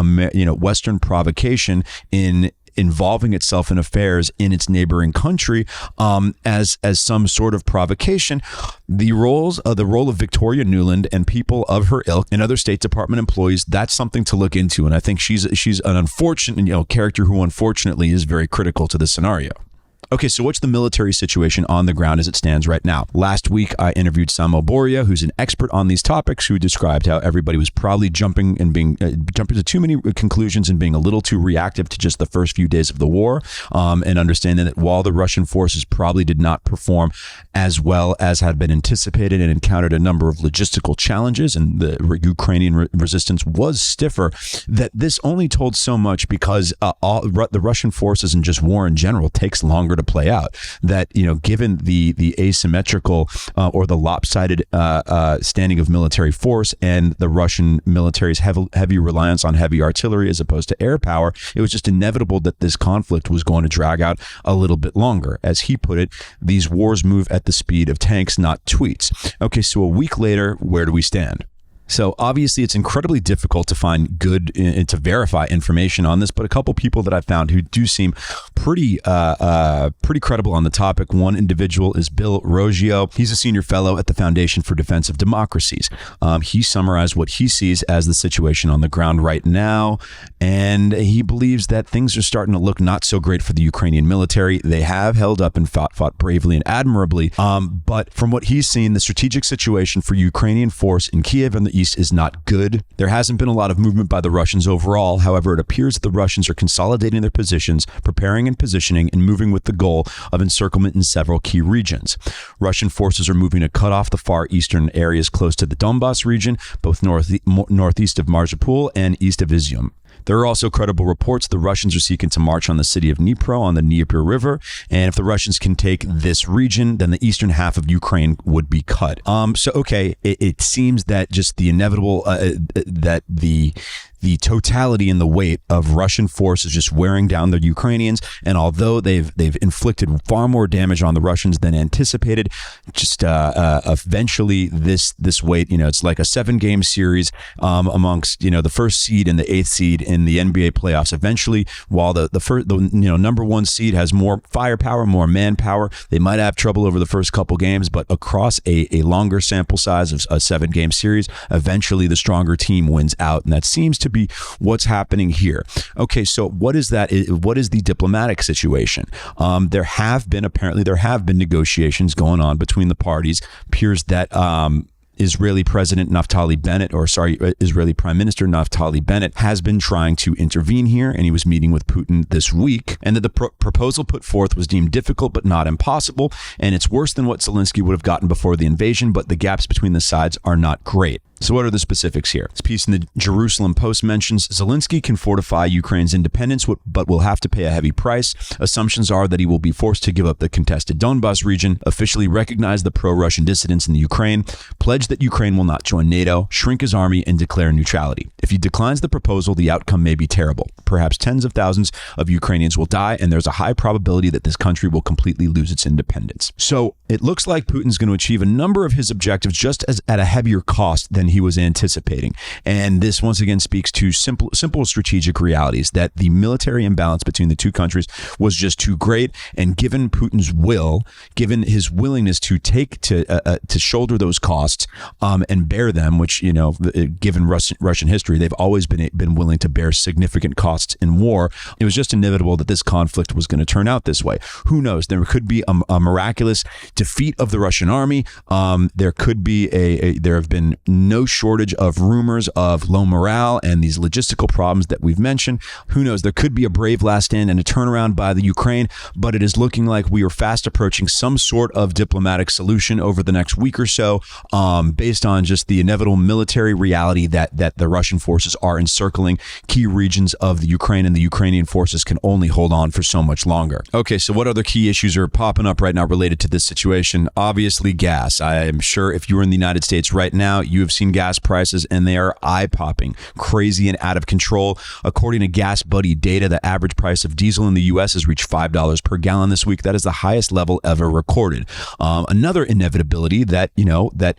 Western provocation in involving itself in affairs in its neighboring country as some sort of provocation. The role of Victoria Nuland and people of her ilk and other State Department employees, that's something to look into. And I think she's an unfortunate character who unfortunately is very critical to this scenario. Okay, so what's the military situation on the ground as it stands right now? Last week, I interviewed Samo Boria, who's an expert on these topics, who described how everybody was probably jumping to too many conclusions and being a little too reactive to just the first few days of the war, and understanding that while the Russian forces probably did not perform as well as had been anticipated and encountered a number of logistical challenges, and the Ukrainian resistance was stiffer, that this only told so much because the Russian forces and just war in general takes longer to play out. That, given the asymmetrical or the lopsided standing of military force and the Russian military's heavy reliance on heavy artillery as opposed to air power, it was just inevitable that this conflict was going to drag out a little bit longer. As he put it, these wars move at the speed of tanks, not tweets. Okay, so a week later, where do we stand? So obviously, it's incredibly difficult to find to verify information on this, but a couple people that I found who do seem pretty credible on the topic. One individual is Bill Rogio. He's a senior fellow at the Foundation for Defense of Democracies. He summarized what he sees as the situation on the ground right now, and he believes that things are starting to look not so great for the Ukrainian military. They have held up and fought bravely and admirably, but from what he's seen, the strategic situation for Ukrainian force in Kiev and the east is not good. There hasn't been a lot of movement by the Russians overall. However, it appears that the Russians are consolidating their positions, preparing and positioning, and moving with the goal of encirclement in several key regions. Russian forces are moving to cut off the far eastern areas close to the Donbas region, both northeast of Mariupol and east of Izium. There are also credible reports the Russians are seeking to march on the city of Dnipro on the Dnieper River, and if the Russians can take this region, then the eastern half of Ukraine would be cut. It seems that just the inevitable that the totality and the weight of Russian forces just wearing down the Ukrainians, and although they've inflicted far more damage on the Russians than anticipated, just eventually this weight, it's like a 7-game series amongst the first seed and the 8th seed in the NBA playoffs. Eventually, while the number 1 seed has more firepower, more manpower, they might have trouble over the first couple games, but across a longer sample size of a 7-game series, eventually the stronger team wins out, and that seems to be what's happening here. Okay, so what is that? What is the diplomatic situation? There have been negotiations going on between the parties. Appears that Israeli Prime Minister Naftali Bennett has been trying to intervene here, and he was meeting with Putin this week, and that the proposal put forth was deemed difficult but not impossible, and it's worse than what Zelensky would have gotten before the invasion, but the gaps between the sides are not great. So what are the specifics here? This piece in the Jerusalem Post mentions Zelensky can fortify Ukraine's independence, but will have to pay a heavy price. Assumptions are that he will be forced to give up the contested Donbas region, officially recognize the pro-Russian dissidents in the Ukraine, pledge that Ukraine will not join NATO, shrink his army, and declare neutrality. If he declines the proposal, the outcome may be terrible. Perhaps tens of thousands of Ukrainians will die, and there's a high probability that this country will completely lose its independence. So it looks like Putin's going to achieve a number of his objectives just as at a heavier cost than he was anticipating. And this once again speaks to simple strategic realities, that the military imbalance between the two countries was just too great. And given Putin's will, given his willingness to shoulder those costs and bear them, which, given Russian history, they've always been willing to bear significant costs in war, it was just inevitable that this conflict was going to turn out this way. Who knows? There could be a miraculous defeat of the Russian army. There could be there have been no shortage of rumors of low morale and these logistical problems that we've mentioned. Who knows? There could be a brave last stand and a turnaround by the Ukraine, but it is looking like we are fast approaching some sort of diplomatic solution over the next week or so, based on just the inevitable military reality that the Russian forces are encircling key regions of the Ukraine, and the Ukrainian forces can only hold on for so much longer. Okay, so what other key issues are popping up right now related to this situation? Obviously, gas. I am sure if you're in the United States right now, you have seen increasing gas prices, and they are eye-popping, crazy, and out of control. According to Gas Buddy data, the average price of diesel in the U.S. has reached $5 per gallon this week. That is the highest level ever recorded. Another inevitability that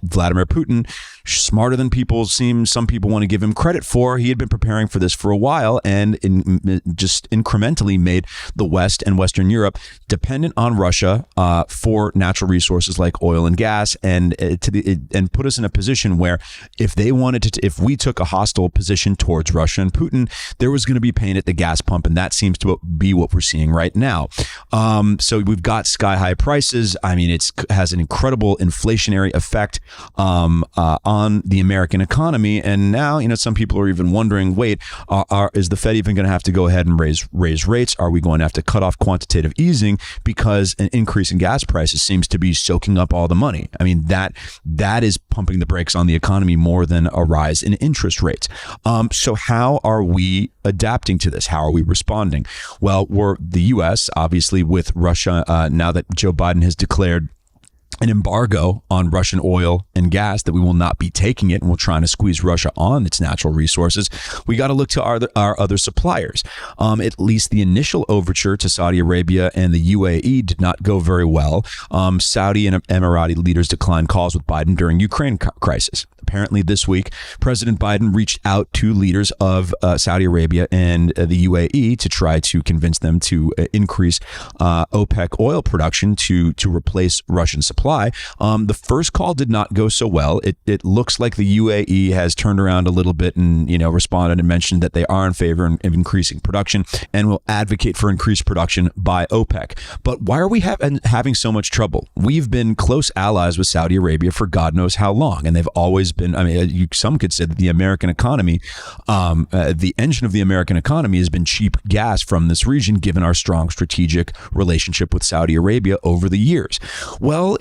Vladimir Putin, smarter than some people want to give him credit for, he had been preparing for this for a while, and just incrementally made the West and Western Europe dependent on Russia for natural resources like oil and gas, and put us in a position where if we took a hostile position towards Russia and Putin, there was going to be pain at the gas pump, and that seems to be what we're seeing right now. So we've got sky high prices. I mean, it has an incredible inflationary effect on the American economy, and now some people are even wondering, wait, is the Fed even going to have to go ahead and raise rates? Are we going to have to cut off quantitative easing because an increase in gas prices seems to be soaking up all the money? I mean, that is pumping the brakes on the economy more than a rise in interest rates. So how are we adapting to this? How are we responding? Well, we're the U.S., obviously, with Russia, now that Joe Biden has declared an embargo on Russian oil and gas, that we will not be taking it, and we're trying to squeeze Russia on its natural resources. We got to look to our other suppliers. At least the initial overture to Saudi Arabia and the UAE did not go very well. Saudi and Emirati leaders declined calls with Biden during Ukraine crisis. Apparently this week, President Biden reached out to leaders of Saudi Arabia and the UAE to try to convince them to increase OPEC oil production to replace Russian supply. The first call did not go so well. It looks like the UAE has turned around a little bit and responded and mentioned that they are in favor of increasing production and will advocate for increased production by OPEC. But why are we having so much trouble? We've been close allies with Saudi Arabia for God knows how long, and they've always been. I mean, some could say that the American economy, the engine of the American economy, has been cheap gas from this region, given our strong strategic relationship with Saudi Arabia over the years. Well,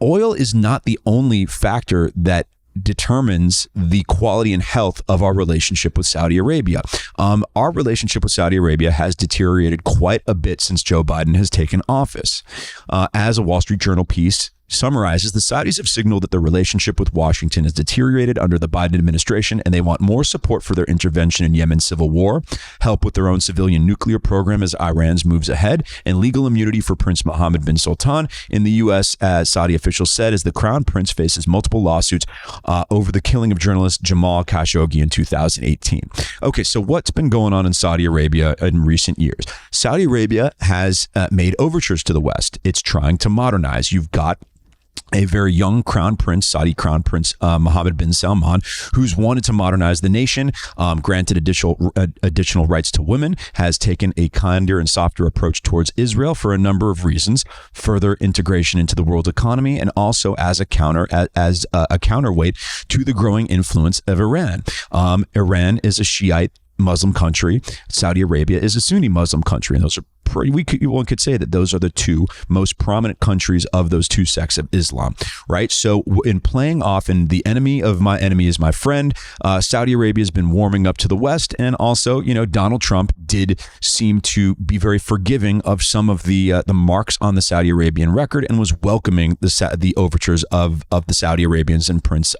oil is not the only factor that determines the quality and health of our relationship with Saudi Arabia. Our relationship with Saudi Arabia has deteriorated quite a bit since Joe Biden has taken office. As a Wall Street Journal piece summarizes, the Saudis have signaled that their relationship with Washington has deteriorated under the Biden administration, and they want more support for their intervention in Yemen's civil war, help with their own civilian nuclear program as Iran's moves ahead, and legal immunity for Prince Mohammed bin Sultan in the U.S., as Saudi officials said, as the Crown Prince faces multiple lawsuits over the killing of journalist Jamal Khashoggi in 2018. Okay, so what's been going on in Saudi Arabia in recent years? Saudi Arabia has made overtures to the West. It's trying to modernize. You've got a very young crown prince, Saudi crown prince Mohammed bin Salman, who's wanted to modernize the nation, granted additional rights to women, has taken a kinder and softer approach towards Israel for a number of reasons, further integration into the world economy, and also as a counterweight to the growing influence of Iran. Iran is a Shiite Muslim country. Saudi Arabia is a Sunni Muslim country, and those are one could say that those are the two most prominent countries of those two sects of Islam, right? So in playing off and the enemy of my enemy is my friend, Saudi Arabia has been warming up to the West, and also, Donald Trump did seem to be very forgiving of some of the marks on the Saudi Arabian record, and was welcoming the overtures of the Saudi Arabians and Prince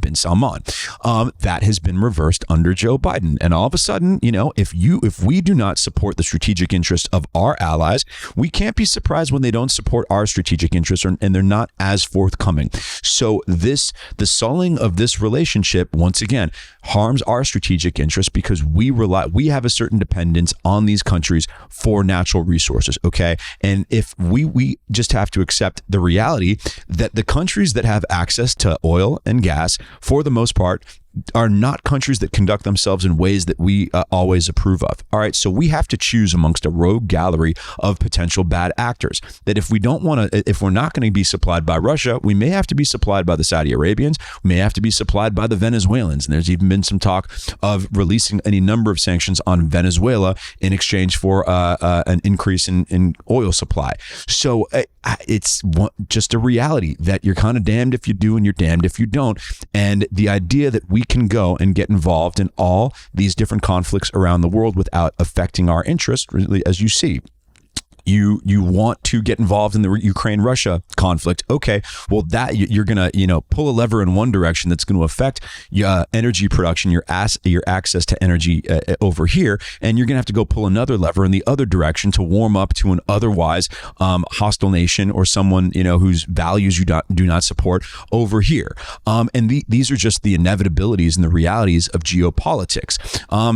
bin Salman. That has been reversed under Joe Biden, and all of a sudden, if we do not support the strategic interest of our allies, we can't be surprised when they don't support our strategic interests, and they're not as forthcoming. So the sulling of this relationship, once again, harms our strategic interests because we have a certain dependence on these countries for natural resources. Okay. And if we just have to accept the reality that the countries that have access to oil and gas, for the most part, are not countries that conduct themselves in ways that we always approve of. All right, so we have to choose amongst a rogue gallery of potential bad actors. That if we're not going to be supplied by Russia, we may have to be supplied by the Saudi Arabians, we may have to be supplied by the Venezuelans. And there's even been some talk of releasing any number of sanctions on Venezuela in exchange for an increase in oil supply. So it's just a reality that you're kind of damned if you do and you're damned if you don't. And the idea that we can go and get involved in all these different conflicts around the world without affecting our interests, really, as you see, You want to get involved in the Ukraine-Russia conflict. Okay, well, that you're gonna pull a lever in one direction that's going to affect your energy production, your access to energy over here, and you're gonna have to go pull another lever in the other direction to warm up to an otherwise hostile nation or someone whose values you do not support over here. And these are just the inevitabilities and the realities of geopolitics.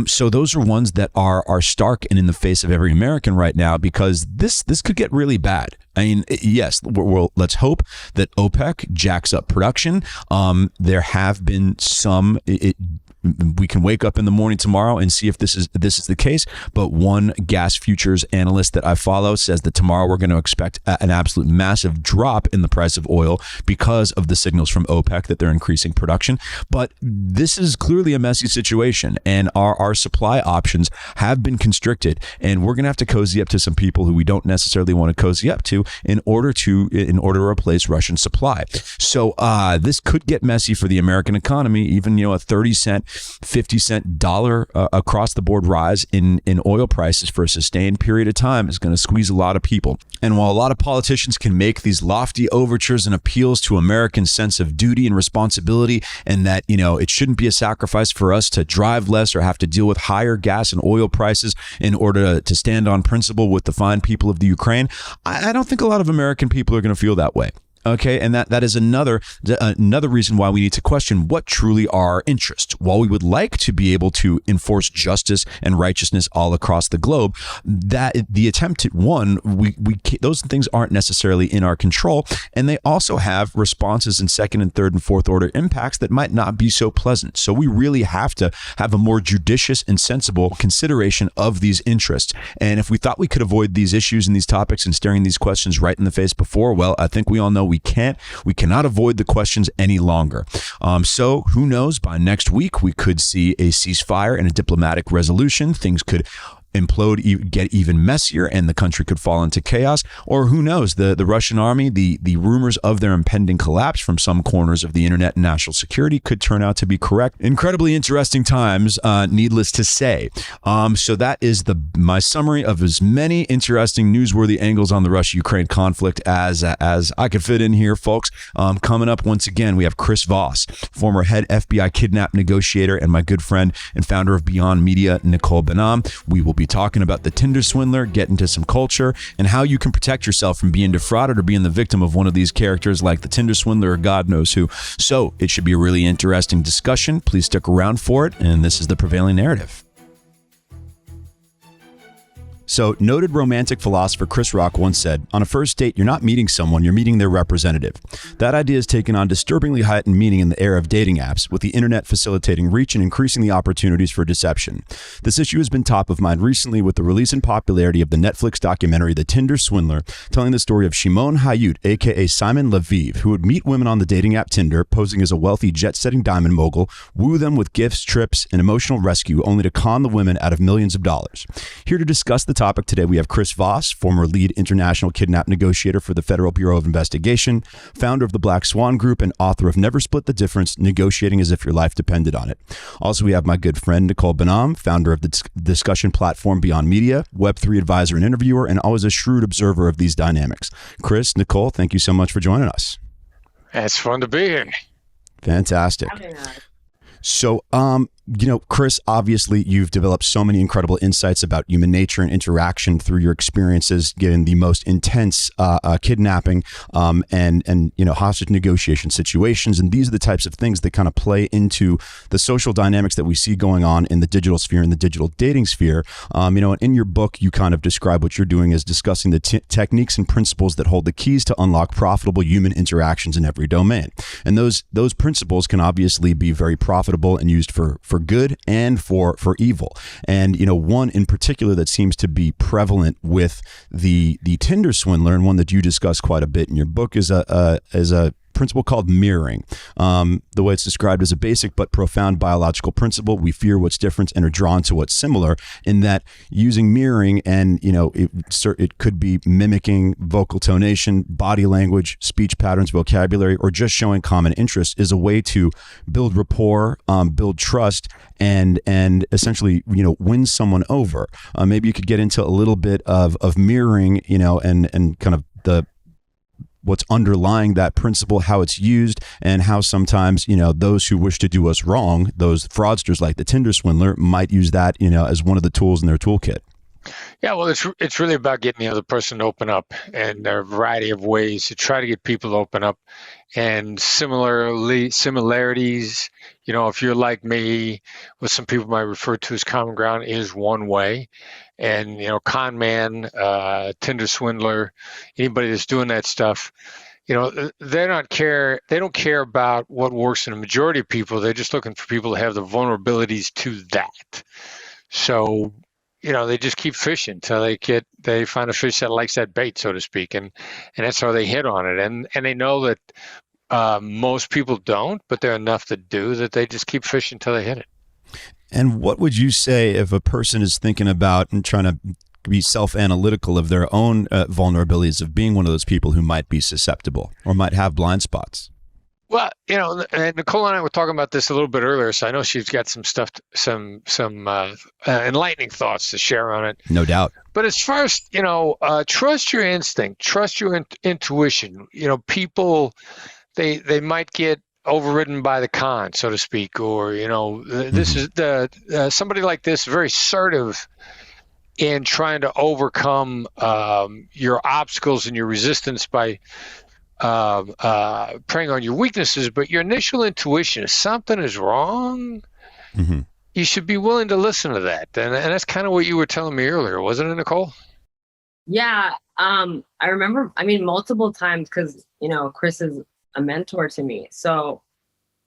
So those are ones that are stark and in the face of every American right now, because this could get really bad. I mean, yes, let's hope that OPEC jacks up production. There have been some. We can wake up in the morning tomorrow and see if this is the case. But one gas futures analyst that I follow says that tomorrow we're going to expect an absolute massive drop in the price of oil because of the signals from OPEC that they're increasing production. But this is clearly a messy situation, and our supply options have been constricted, and we're going to have to cozy up to some people who we don't necessarily want to cozy up to in order to replace Russian supply. So this could get messy for the American economy. Even a 30-cent, 50-cent dollar across the board rise in oil prices for a sustained period of time is going to squeeze a lot of people. And while a lot of politicians can make these lofty overtures and appeals to Americans' sense of duty and responsibility, and that it shouldn't be a sacrifice for us to drive less or have to deal with higher gas and oil prices in order to stand on principle with the fine people of the Ukraine, I don't think a lot of American people are going to feel that way. Okay, and that is another reason why we need to question what truly are our interests. While we would like to be able to enforce justice and righteousness all across the globe, that the attempt at those things aren't necessarily in our control, and they also have responses in second and third and fourth order impacts that might not be so pleasant. So we really have to have a more judicious and sensible consideration of these interests. And if we thought we could avoid these issues and these topics and staring these questions right in the face before, well, I think we all know we cannot avoid the questions any longer. So who knows, by next week, we could see a ceasefire and a diplomatic resolution. Things could implode, get even messier, and the country could fall into chaos. Or who knows, the Russian army, the rumors of their impending collapse from some corners of the internet and national security could turn out to be correct. Incredibly interesting times, needless to say. So that is my summary of as many interesting, newsworthy angles on the Russia-Ukraine conflict as I could fit in here, folks. Coming up, once again, we have Chris Voss, former head FBI kidnap negotiator, and my good friend and founder of Beyond Media, Nicole Behnam. We will be talking about the Tinder Swindler, get into some culture, and how you can protect yourself from being defrauded or being the victim of one of these characters like the Tinder Swindler or God knows who. So it should be a really interesting discussion. Please stick around for it, and this is the Prevailing Narrative. So, noted romantic philosopher Chris Rock once said, on a first date, you're not meeting someone, you're meeting their representative. That idea has taken on disturbingly heightened meaning in the era of dating apps, with the internet facilitating reach and increasing the opportunities for deception. This issue has been top of mind recently with the release and popularity of the Netflix documentary The Tinder Swindler, telling the story of Shimon Hayut, aka Simon Leviev, who would meet women on the dating app Tinder, posing as a wealthy jet-setting diamond mogul, woo them with gifts, trips, and emotional rescue, only to con the women out of millions of dollars. Here to discuss the topic today, we have Chris Voss, former lead international kidnap negotiator for the Federal Bureau of Investigation, founder of the Black Swan Group, and author of Never Split the Difference, Negotiating as If Your Life Depended on It. Also, we have my good friend Nicole Behnam, founder of the discussion platform Beyond Media, Web3 advisor and interviewer, and always a shrewd observer of these dynamics. Chris, Nicole, thank you so much for joining us. It's fun to be here. Fantastic. So, Chris, obviously you've developed so many incredible insights about human nature and interaction through your experiences, given the most intense kidnapping and hostage negotiation situations. And these are the types of things that kind of play into the social dynamics that we see going on in the digital sphere and the digital dating sphere. And in your book, you kind of describe what you're doing as discussing the techniques and principles that hold the keys to unlock profitable human interactions in every domain. And those principles can obviously be very profitable and used for good and for evil. And, one in particular that seems to be prevalent with the Tinder Swindler, and one that you discuss quite a bit in your book, is a principle called mirroring. The way it's described as a basic but profound biological principle. We fear what's different and are drawn to what's similar, in that using mirroring, and it could be mimicking vocal tonation, body language, speech patterns, vocabulary, or just showing common interest, is a way to build rapport, build trust, and essentially win someone over. Maybe you could get into a little bit of mirroring, and kind of what's underlying that principle, how it's used, and how sometimes, those who wish to do us wrong, those fraudsters like the Tinder Swindler, might use that, as one of the tools in their toolkit. Yeah, well, it's really about getting the other person to open up, and there are a variety of ways to try to get people to open up. And similarities, if you're like me, what some people might refer to as common ground is one way. And, con man, Tinder Swindler, anybody that's doing that stuff, they don't care about what works in a majority of people. They're just looking for people to have the vulnerabilities to that. So, they just keep fishing till they find a fish that likes that bait, so to speak, and that's how they hit on it. And they know that most people don't, but they're enough that do, that they just keep fishing till they hit it. And what would you say if a person is thinking about and trying to be self-analytical of their own vulnerabilities of being one of those people who might be susceptible or might have blind spots? Well, and Nicole and I were talking about this a little bit earlier, so I know she's got some stuff, some enlightening thoughts to share on it. No doubt. But as far as, trust your instinct, trust your intuition. People, they might get overridden by the con, so to speak, or, this is somebody like this, very assertive in trying to overcome your obstacles and your resistance by preying on your weaknesses. But your initial intuition, if something is wrong, you should be willing to listen to that. And that's kind of what you were telling me earlier, wasn't it, Nicole? Yeah. I remember, multiple times, because, Chris is a mentor to me. So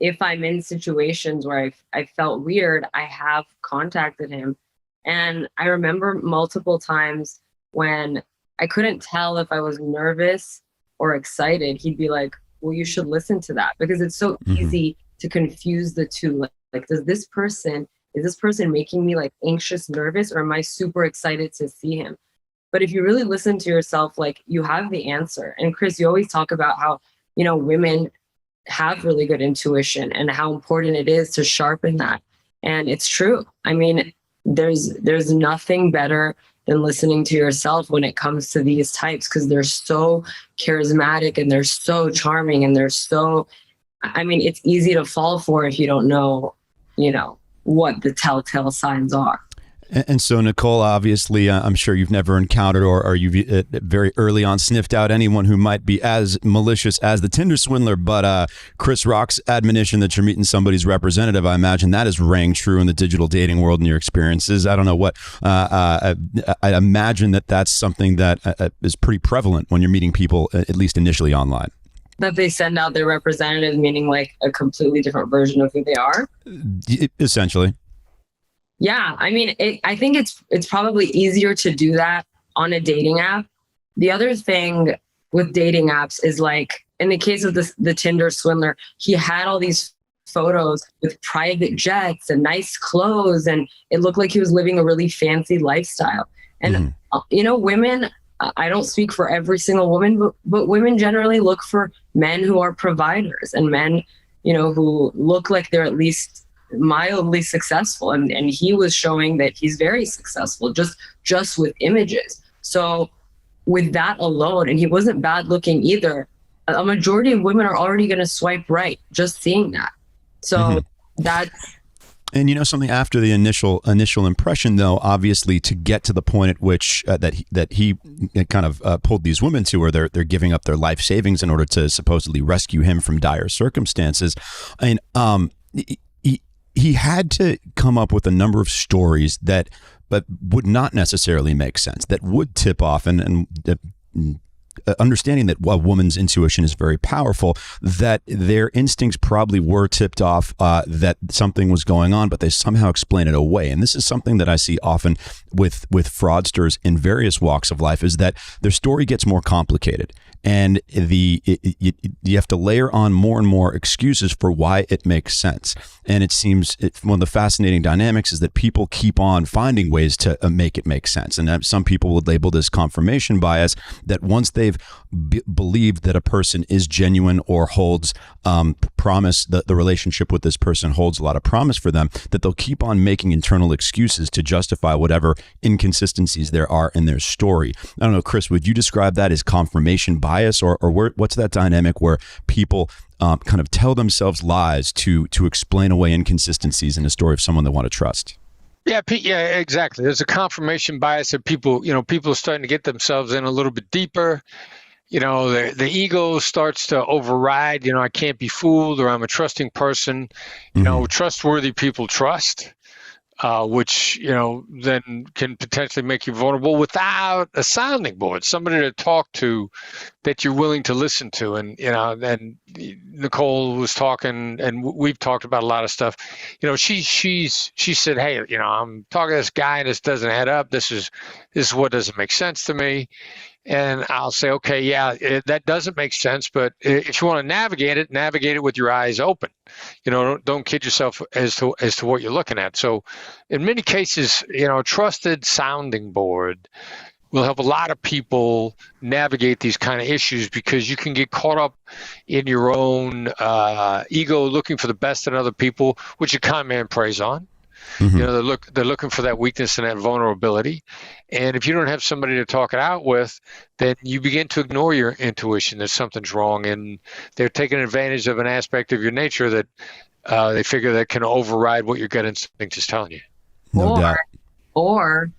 if I'm in situations where I felt weird, I have contacted him. And I remember multiple times when I couldn't tell if I was nervous or excited, he'd be like, well, you should listen to that, because it's so easy to confuse the two. Like, is this person making me like anxious, nervous, or am I super excited to see him? But if you really listen to yourself, like, you have the answer. And Chris, you always talk about how, women have really good intuition and how important it is to sharpen that. And it's true. There's nothing better than listening to yourself when it comes to these types, because they're so charismatic and they're so charming and they're so, it's easy to fall for if you don't know, what the telltale signs are. And so, Nicole, obviously, I'm sure you've never encountered or you've very early on sniffed out anyone who might be as malicious as the Tinder Swindler. But Chris Rock's admonition that you're meeting somebody's representative, I imagine that is rang true in the digital dating world in your experiences. I don't know what, I imagine that's something that is pretty prevalent when you're meeting people, at least initially online. That they send out their representatives, meaning like a completely different version of who they are? Essentially. Yeah, I think it's probably easier to do that on a dating app. The other thing with dating apps is, like, in the case of the Tinder Swindler, he had all these photos with private jets and nice clothes, and it looked like he was living a really fancy lifestyle. And, women, I don't speak for every single woman, but women generally look for men who are providers and men, who look like they're at least mildly successful, and he was showing that he's very successful just with images. So with that alone, and he wasn't bad looking either, a majority of women are already going to swipe right just seeing that. So that's And something after the initial impression, though, obviously, to get to the point at which that he kind of pulled these women to, where they're giving up their life savings in order to supposedly rescue him from dire circumstances. And he had to come up with a number of stories that would not necessarily make sense, that would tip off and understanding that a woman's intuition is very powerful, that their instincts probably were tipped off that something was going on, but they somehow explain it away. And this is something that I see often with fraudsters in various walks of life, is that their story gets more complicated. And you have to layer on more and more excuses for why it makes sense. And it seems one of the fascinating dynamics is that people keep on finding ways to make it make sense. And some people would label this confirmation bias, that once they've believed that a person is genuine or holds promise, the relationship with this person holds a lot of promise for them, that they'll keep on making internal excuses to justify whatever inconsistencies there are in their story. I don't know, Chris, would you describe that as confirmation bias, or what's that dynamic where people kind of tell themselves lies to explain away inconsistencies in the story of someone they want to trust? Yeah, exactly. There's a confirmation bias that people are starting to get themselves in a little bit deeper. The ego starts to override, I can't be fooled, or I'm a trusting person. Trustworthy people trust, which, then can potentially make you vulnerable without a sounding board, somebody to talk to that you're willing to listen to. And, and Nicole was talking, and we've talked about a lot of stuff. She said, hey, I'm talking to this guy and this doesn't add up. This is what doesn't make sense to me. And I'll say, okay, yeah, that doesn't make sense. But if you want to navigate it with your eyes open. Don't kid yourself as to what you're looking at. So in many cases, a trusted sounding board will help a lot of people navigate these kind of issues, because you can get caught up in your own ego, looking for the best in other people, which a con man preys on. Mm-hmm. They're looking for that weakness and that vulnerability. And if you don't have somebody to talk it out with, then you begin to ignore your intuition that something's wrong, and they're taking advantage of an aspect of your nature that they figure that can override what your gut instinct is telling you. No doubt. Or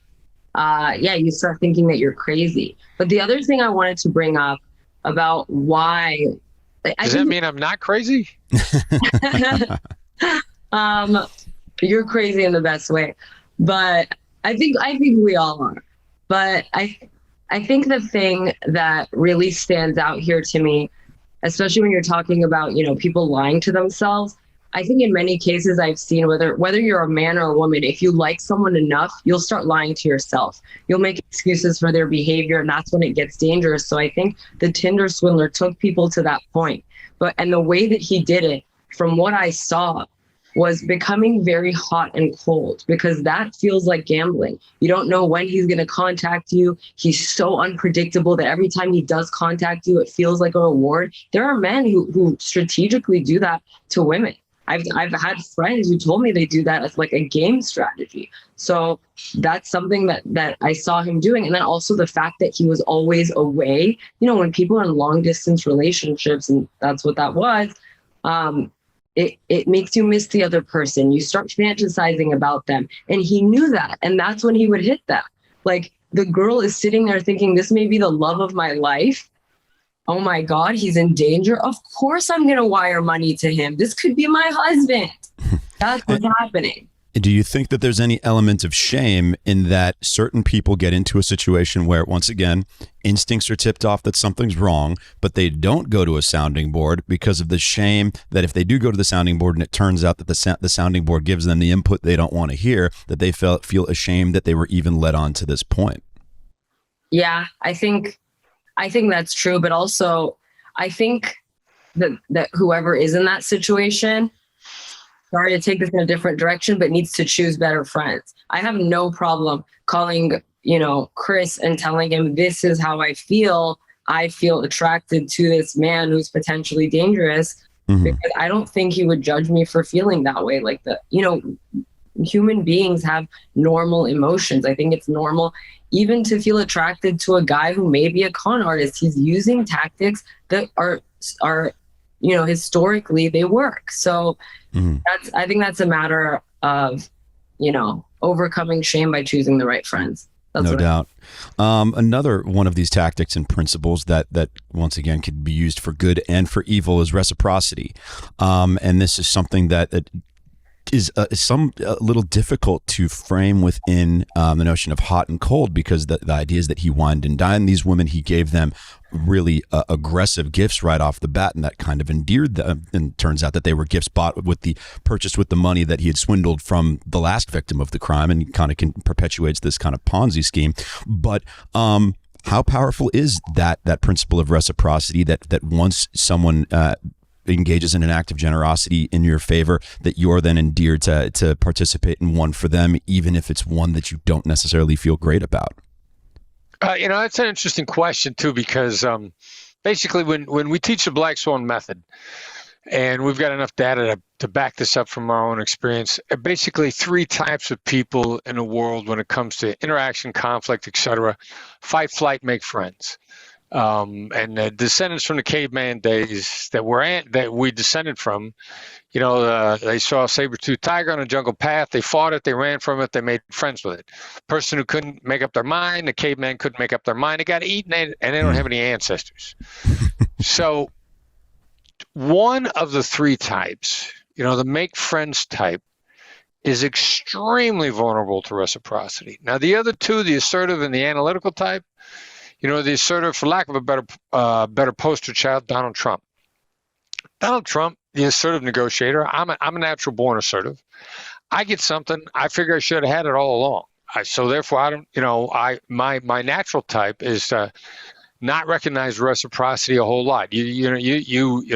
you start thinking that you're crazy. But the other thing I wanted to bring up about why... Does that mean I'm not crazy? You're crazy in the best way, but I think we all are. But I think the thing that really stands out here to me, especially when you're talking about, people lying to themselves, I think in many cases I've seen, whether you're a man or a woman, if you like someone enough, you'll start lying to yourself. You'll make excuses for their behavior, and that's when it gets dangerous. So I think the Tinder Swindler took people to that point. And the way that he did it, from what I saw, was becoming very hot and cold, because that feels like gambling. You don't know when he's going to contact you. He's so unpredictable that every time he does contact you, it feels like a reward. There are men who strategically do that to women. I've had friends who told me they do that as like a game strategy. So that's something that I saw him doing. And then also the fact that he was always away. When people are in long distance relationships, and that's what that was, it makes you miss the other person. You start fantasizing about them. And he knew that. And that's when he would hit that. Like, the girl is sitting there thinking, this may be the love of my life. Oh my God, he's in danger. Of course I'm going to wire money to him. This could be my husband. That's what's happening. Do you think that there's any element of shame in that certain people get into a situation where, once again, instincts are tipped off that something's wrong, but they don't go to a sounding board because of the shame that if they do go to the sounding board and it turns out that the sounding board gives them the input they don't want to hear, that they feel ashamed that they were even led on to this point? Yeah, I think that's true. But also, I think that whoever is in that situation, sorry to take this in a different direction, but needs to choose better friends. I have no problem calling, Chris and telling him, this is how I feel. I feel attracted to this man who's potentially dangerous, mm-hmm. because I don't think he would judge me for feeling that way. Like, human beings have normal emotions. I think it's normal even to feel attracted to a guy who may be a con artist. He's using tactics that are historically they work. So mm-hmm. I think that's a matter of, overcoming shame by choosing the right friends. That's no doubt. Another one of these tactics and principles that once again could be used for good and for evil is reciprocity. And this is something that is some a little difficult to frame within the notion of hot and cold, because the idea is that he wined and dined these women. He gave them really aggressive gifts right off the bat, and that kind of endeared them. And it turns out that they were gifts purchased with the money that he had swindled from the last victim of the crime, and kind of perpetuates this kind of Ponzi scheme. But how powerful is that principle of reciprocity, that once someone engages in an act of generosity in your favor, that you're then endeared to participate in one for them, even if it's one that you don't necessarily feel great about? It's an interesting question too, because basically when we teach the Black Swan method, and we've got enough data to back this up from our own experience, basically three types of people in the world when it comes to interaction, conflict, etc. Fight, flight, make friends. And the descendants from the caveman days that we descended from, they saw a saber-toothed tiger on a jungle path. They fought it. They ran from it. They made friends with it. Person who couldn't make up their mind, the caveman couldn't make up their mind. They got eaten, and they don't have any ancestors. So one of the three types, the make friends type, is extremely vulnerable to reciprocity. Now, the other two, the assertive and the analytical type, the assertive, for lack of a better poster child, Donald Trump. Donald Trump, the assertive negotiator. I'm a natural born assertive. I get something, I figure I should have had it all along. So therefore, I don't. My natural type is to not recognize reciprocity a whole lot. If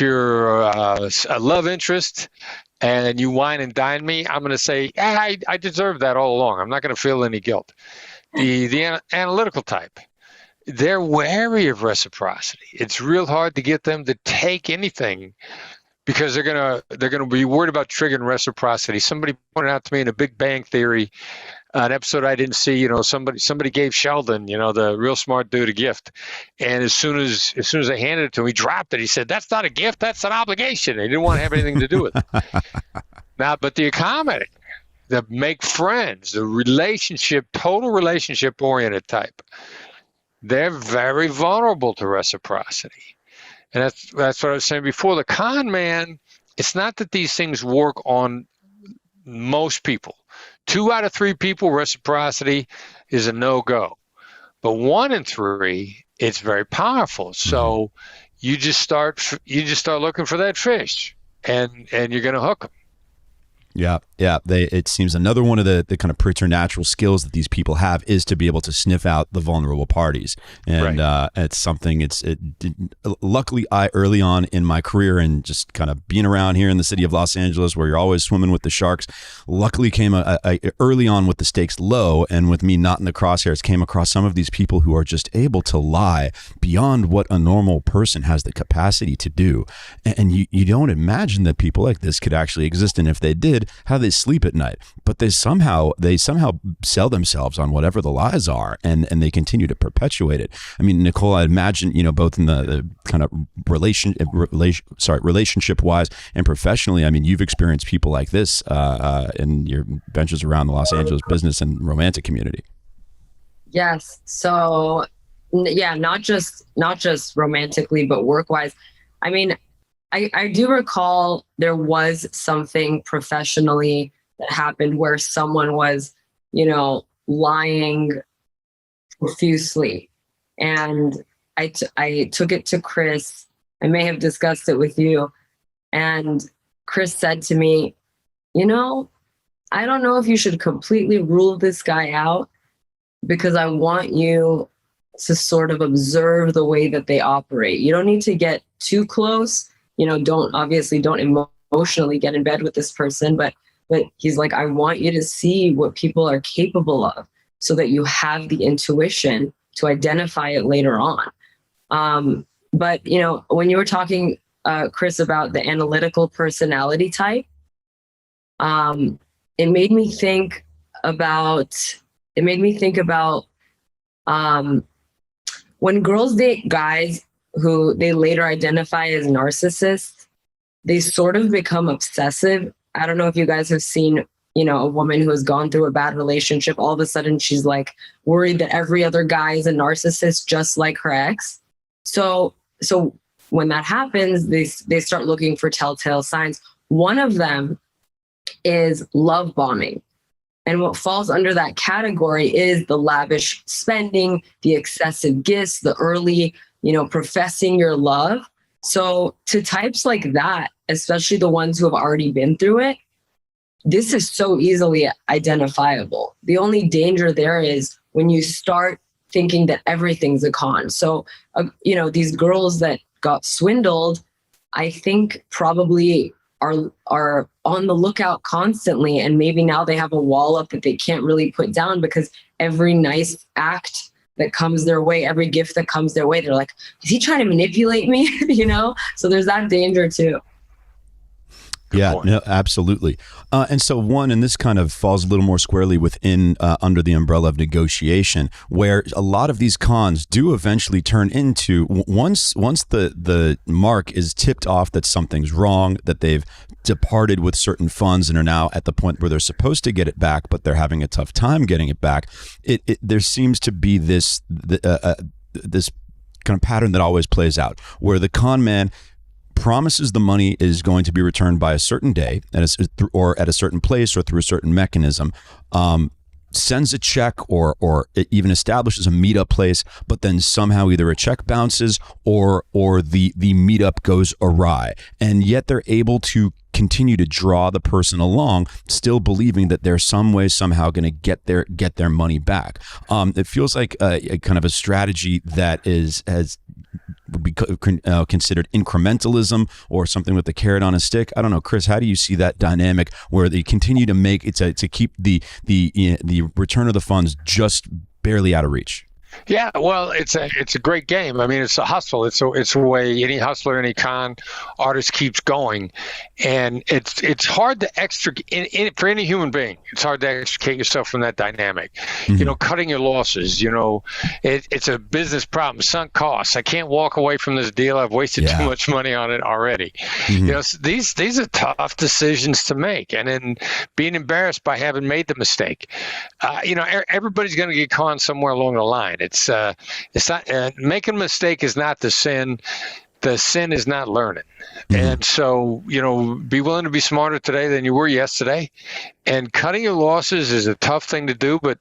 you're a love interest and you wine and dine me, I'm going to say, I deserve that all along. I'm not going to feel any guilt. The analytical type, they're wary of reciprocity. It's real hard to get them to take anything because they're gonna be worried about triggering reciprocity. Somebody pointed out to me in a Big Bang Theory, an episode I didn't see. Somebody gave Sheldon, the real smart dude, a gift, and as soon as they handed it to him, he dropped it. He said, "That's not a gift. That's an obligation." He didn't want to have anything to do with it. Now, but the accommodating, the make friends, the total relationship oriented type, they're very vulnerable to reciprocity. And that's what I was saying before. The con man, it's not that these things work on most people. 2 out of 3 people, reciprocity is a no-go. But 1 in 3, it's very powerful. So you just start looking for that fish, and you're going to hook them. Yeah. It seems another one of the kind of preternatural skills that these people have is to be able to sniff out the vulnerable parties, and right. It's something. Luckily, I early on in my career and just kind of being around here in the city of Los Angeles, where you're always swimming with the sharks. Luckily, came early on with the stakes low, and with me not in the crosshairs, came across some of these people who are just able to lie beyond what a normal person has the capacity to do, and you don't imagine that people like this could actually exist, and if they did, how they sleep at night. But they somehow sell themselves on whatever the lies are, and they continue to perpetuate it. I mean, Nicole, I imagine, both in the kind of relationship wise and professionally, I mean, you've experienced people like this in your ventures around the Los Angeles business and romantic community. Yes. So yeah, not just romantically, but work wise. I mean, I do recall there was something professionally that happened where someone was, lying profusely. And I took it to Chris. I may have discussed it with you. And Chris said to me, I don't know if you should completely rule this guy out, because I want you to sort of observe the way that they operate. You don't need to get too close. Don't emotionally get in bed with this person, but he's like, I want you to see what people are capable of so that you have the intuition to identify it later on. But when you were talking, Chris, about the analytical personality type, it made me think about when girls date guys who they later identify as narcissists, they sort of become obsessive. I don't know if you guys have seen, a woman who has gone through a bad relationship. All of a sudden, she's like worried that every other guy is a narcissist, just like her ex. So when that happens, they start looking for telltale signs. One of them is love bombing. And what falls under that category is the lavish spending, the excessive gifts, the early, professing your love. So to types like that, especially the ones who have already been through it, this is so easily identifiable. The only danger there is when you start thinking that everything's a con. So, these girls that got swindled, I think probably are on the lookout constantly. And maybe now they have a wall up that they can't really put down, because every nice act that comes their way, every gift that comes their way, they're like, is he trying to manipulate me? So there's that danger too. Yeah, no, absolutely. And so and this kind of falls a little more squarely within under the umbrella of negotiation, where a lot of these cons do eventually turn into, once the mark is tipped off that something's wrong, that they've departed with certain funds and are now at the point where they're supposed to get it back, but they're having a tough time getting it back. There seems to be this kind of pattern that always plays out, where the con man promises the money is going to be returned by a certain day, or at a certain place, or through a certain mechanism, sends a check or it even establishes a meetup place, but then somehow either a check bounces or the meetup goes awry, and yet they're able to continue to draw the person along, still believing that they're some way somehow going to get their money back. It feels like a kind of a strategy that would be considered incrementalism, or something with the carrot on a stick. I don't know, Chris, how do you see that dynamic where they continue to make it to keep the return of the funds just barely out of reach? Yeah, well, it's a great game. I mean, it's a hustle. It's a way any hustler, any con artist keeps going, and it's hard to extricate for any human being. It's hard to extricate yourself from that dynamic. Mm-hmm. Cutting your losses. It's a business problem. Sunk costs. I can't walk away from this deal. I've wasted too much money on it already. Mm-hmm. These are tough decisions to make, and then being embarrassed by having made the mistake. Everybody's going to get conned somewhere along the line. It's not making a mistake is not the sin. The sin is not learning. Mm-hmm. And so, be willing to be smarter today than you were yesterday. And cutting your losses is a tough thing to do, but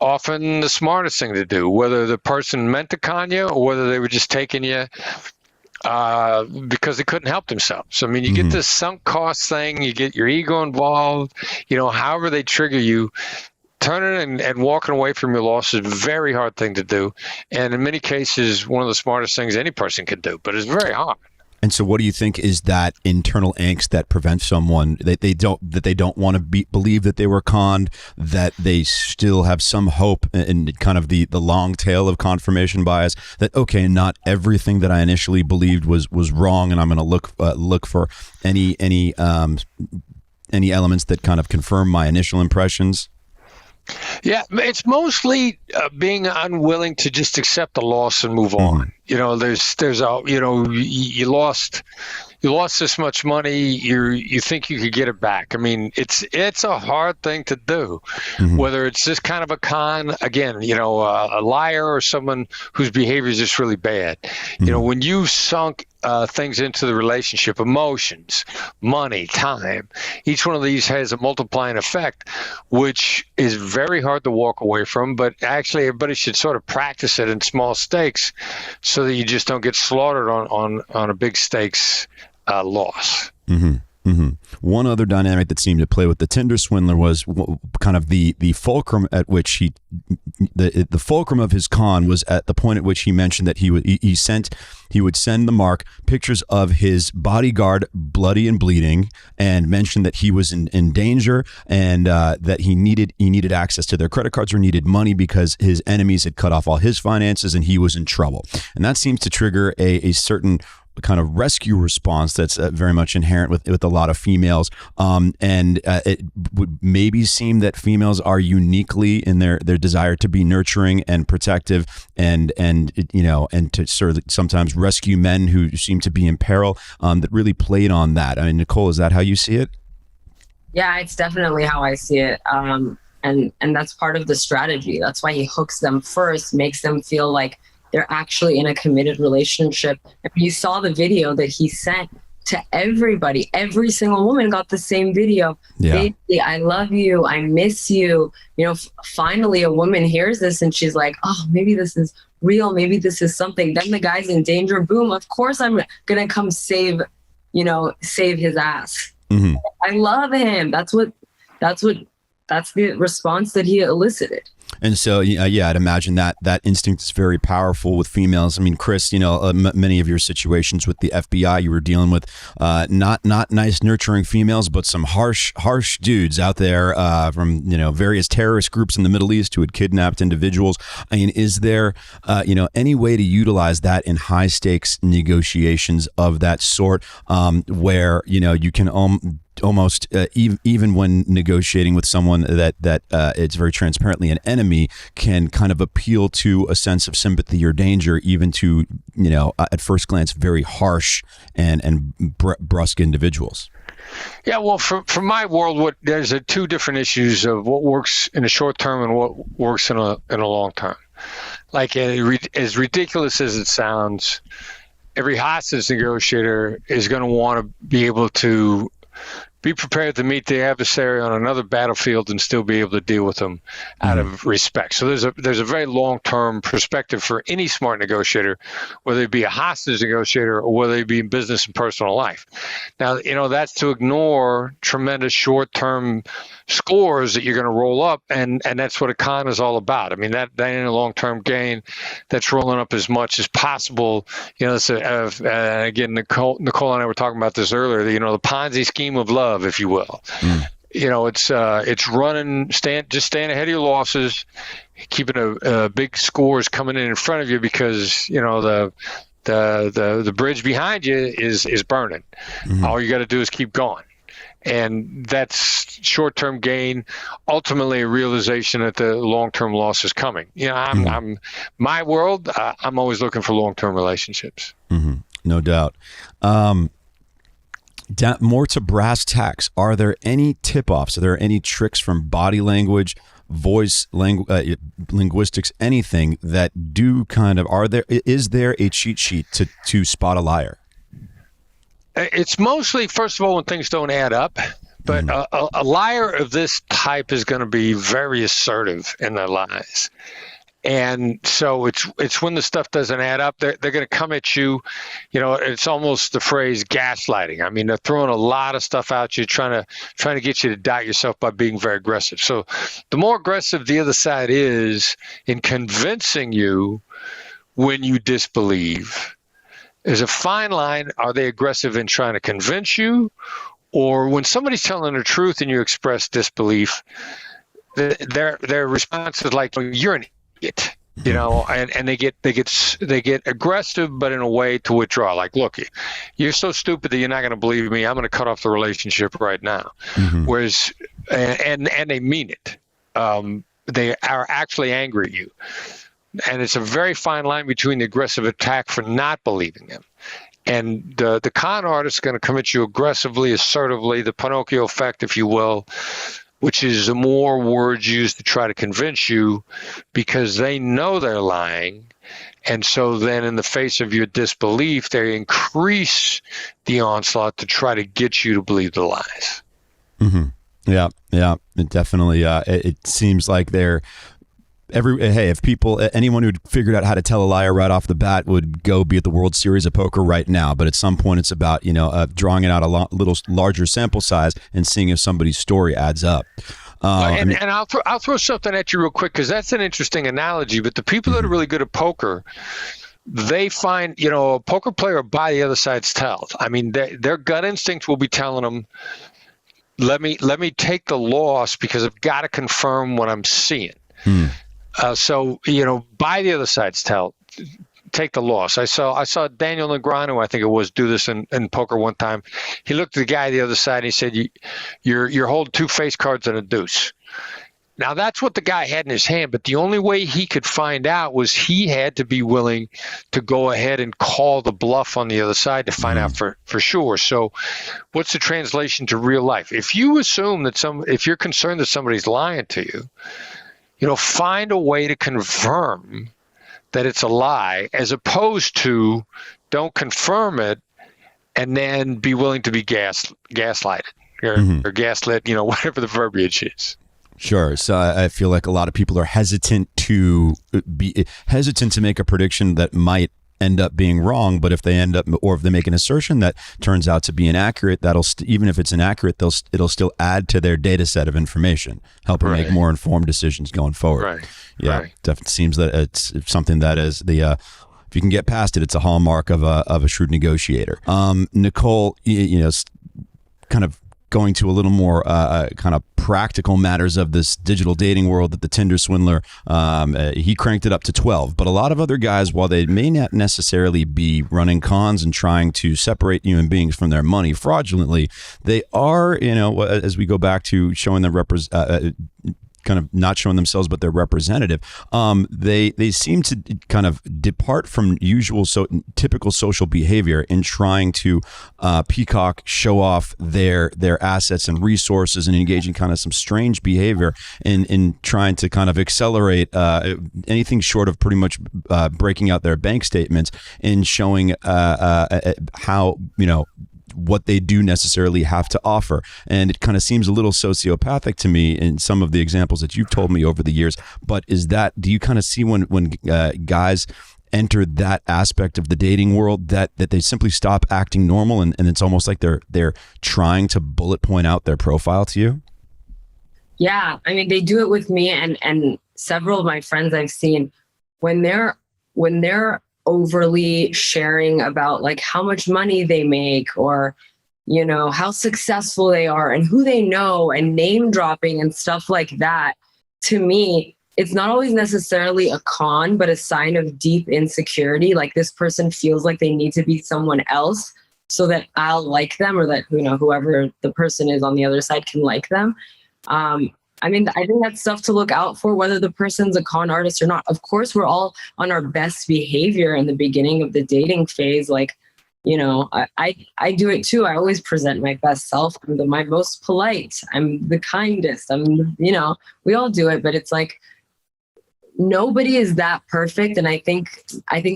often the smartest thing to do, whether the person meant to con you or whether they were just taking you because they couldn't help themselves. I mean, you get this sunk cost thing, you get your ego involved, however they trigger you. Turning and walking away from your loss is a very hard thing to do, and in many cases, one of the smartest things any person can do. But it's very hard. And so, what do you think is that internal angst that prevents someone that they don't want to believe that they were conned, that they still have some hope in kind of the long tail of confirmation bias, that okay, not everything that I initially believed was wrong, and I'm going to look for any elements that kind of confirm my initial impressions? Yeah, it's mostly being unwilling to just accept the loss and move on. You lost this much money. You think you could get it back. I mean, it's a hard thing to do. Mm-hmm. Whether it's this kind of a con, again, a liar or someone whose behavior is just really bad. Mm-hmm. When you sunk things into the relationship, emotions, money, time, each one of these has a multiplying effect, which is very hard to walk away from. But actually, everybody should sort of practice it in small stakes, so that you just don't get slaughtered on a big stakes loss. Mm-hmm. Mm-hmm. One other dynamic that seemed to play with the Tinder Swindler was kind of the fulcrum at which the fulcrum of his con was at the point at which he mentioned that he would send the mark pictures of his bodyguard bloody and bleeding, and mentioned that he was in danger, and that he needed access to their credit cards or needed money because his enemies had cut off all his finances and he was in trouble. And that seems to trigger a certain kind of rescue response that's very much inherent with a lot of females, and it would maybe seem that females are uniquely in their desire to be nurturing and protective, and to sort of sometimes rescue men who seem to be in peril, that really played on that. I mean, Nicole, is that how you see it? Yeah, it's definitely how I see it, and that's part of the strategy. That's why he hooks them first, makes them feel like they're actually in a committed relationship. You saw the video that he sent to everybody. Every single woman got the same video. Yeah. Basically, I love you. I miss you. Finally a woman hears this and she's like, oh, maybe this is real. Maybe this is something. Then the guy's in danger. Boom. Of course I'm going to come save his ass. Mm-hmm. I love him. That's the response that he elicited. And so, I'd imagine that instinct is very powerful with females. I mean, Chris, many of your situations with the FBI, you were dealing with not nice, nurturing females, but some harsh dudes out there from, various terrorist groups in the Middle East who had kidnapped individuals. I mean, is there, any way to utilize that in high stakes negotiations of that sort where, you can almost even when negotiating with someone that it's very transparently an enemy, can kind of appeal to a sense of sympathy or danger, even to at first glance very harsh and brusque individuals? Yeah, well, for my world, there's two different issues of what works in the short term and what works in a long term. Like as ridiculous as it sounds, every hostage negotiator is going to want to be able to be prepared to meet the adversary on another battlefield and still be able to deal with them out of respect. So there's a very long-term perspective for any smart negotiator, whether it be a hostage negotiator or whether it be in business and personal life. Now, that's to ignore tremendous short-term scores that you're going to roll up, and that's what a con is all about. I mean, that ain't a long-term gain. That's rolling up as much as possible. Again, Nicole and I were talking about this earlier. The Ponzi scheme of love, if you will. It's running, just staying ahead of your losses, keeping a big scores coming in front of you because the bridge behind you is burning. All you got to do is keep going. And that's short-term gain, ultimately a realization that the long-term loss is coming. I'm my world, I'm always looking for long-term relationships. No doubt. More to brass tacks. Are there any tip-offs? Are there any tricks from body language, voice, linguistics, anything that do is there a cheat sheet to spot a liar? It's mostly, first of all, when things don't add up. But a liar of this type is going to be very assertive in their lies. And so it's when the stuff doesn't add up, they're going to come at you. It's almost the phrase gaslighting. I mean, they're throwing a lot of stuff at you, trying to get you to doubt yourself by being very aggressive. So the more aggressive the other side is in convincing you when you disbelieve, there's a fine line. Are they aggressive in trying to convince you? Or when somebody's telling the truth and you express disbelief, their response is like, "You're an idiot," and they get aggressive, but in a way to withdraw. Like, "Look, you're so stupid that you're not going to believe me. I'm going to cut off the relationship right now." Whereas, and they mean it. They are actually angry at you, and it's a very fine line between the aggressive attack for not believing them. And the con artist is going to come at you aggressively, assertively, the Pinocchio effect, if you will, which is the more words used to try to convince you because they know they're lying. And so then in the face of your disbelief, they increase the onslaught to try to get you to believe the lies. Yeah, it definitely. It seems like they're anyone who'd figured out how to tell a liar right off the bat would go be at the World Series of Poker right now. But at some point, it's about drawing it out a little larger sample size and seeing if somebody's story adds up. And I'll throw something at you real quick because that's an interesting analogy. But the people that are really good at poker, they find a poker player by the other side's tell. I mean, their gut instinct will be telling them, "Let me take the loss because I've got to confirm what I'm seeing." So by the other side's tell, take the loss. I saw Daniel Negreanu, I think it was, do this in poker one time. He looked at the guy on the other side and he said, "You're holding two face cards and a deuce." Now that's what the guy had in his hand, but the only way he could find out was he had to be willing to go ahead and call the bluff on the other side to find out for sure. So what's the translation to real life? If you assume that if you're concerned that somebody's lying to you, find a way to confirm that it's a lie, as opposed to don't confirm it and then be willing to be gaslighted or gaslit, whatever the verbiage is. Sure. So I feel like a lot of people are hesitant to make a prediction that might end up being wrong, but if they make an assertion that turns out to be inaccurate, even if it's inaccurate, it'll still add to their data set of information, helping make more informed decisions going forward. Right. Yeah, definitely seems that it's something that is if you can get past it, it's a hallmark of a shrewd negotiator. Nicole, kind of going to a little more kind of practical matters of this digital dating world, that the Tinder Swindler, he cranked it up to 12. But a lot of other guys, while they may not necessarily be running cons and trying to separate human beings from their money fraudulently, they are, as we go back to showing them kind of not showing themselves, but their representative. They seem to kind of depart from typical social behavior in trying to peacock, show off their assets and resources, and engage in kind of some strange behavior in trying to kind of accelerate anything short of pretty much breaking out their bank statements and showing how what they do necessarily have to offer. And it kind of seems a little sociopathic to me in some of the examples that you've told me over the years. But do you kind of see when guys enter that aspect of the dating world that they simply stop acting normal, and it's almost like they're trying to bullet point out their profile to you? Yeah, I mean, they do it with me and several of my friends I've seen when they're overly sharing about like how much money they make, or how successful they are and who they know, and name dropping and stuff like that. To me, it's not always necessarily a con, but a sign of deep insecurity. Like, this person feels like they need to be someone else so that I'll like them, or that whoever the person is on the other side can like them. I mean, I think that's stuff to look out for, whether the person's a con artist or not. Of course, we're all on our best behavior in the beginning of the dating phase. Like, I do it too. I always present my best self. I'm my most polite. I'm the kindest. We all do it, but it's like, nobody is that perfect. And I think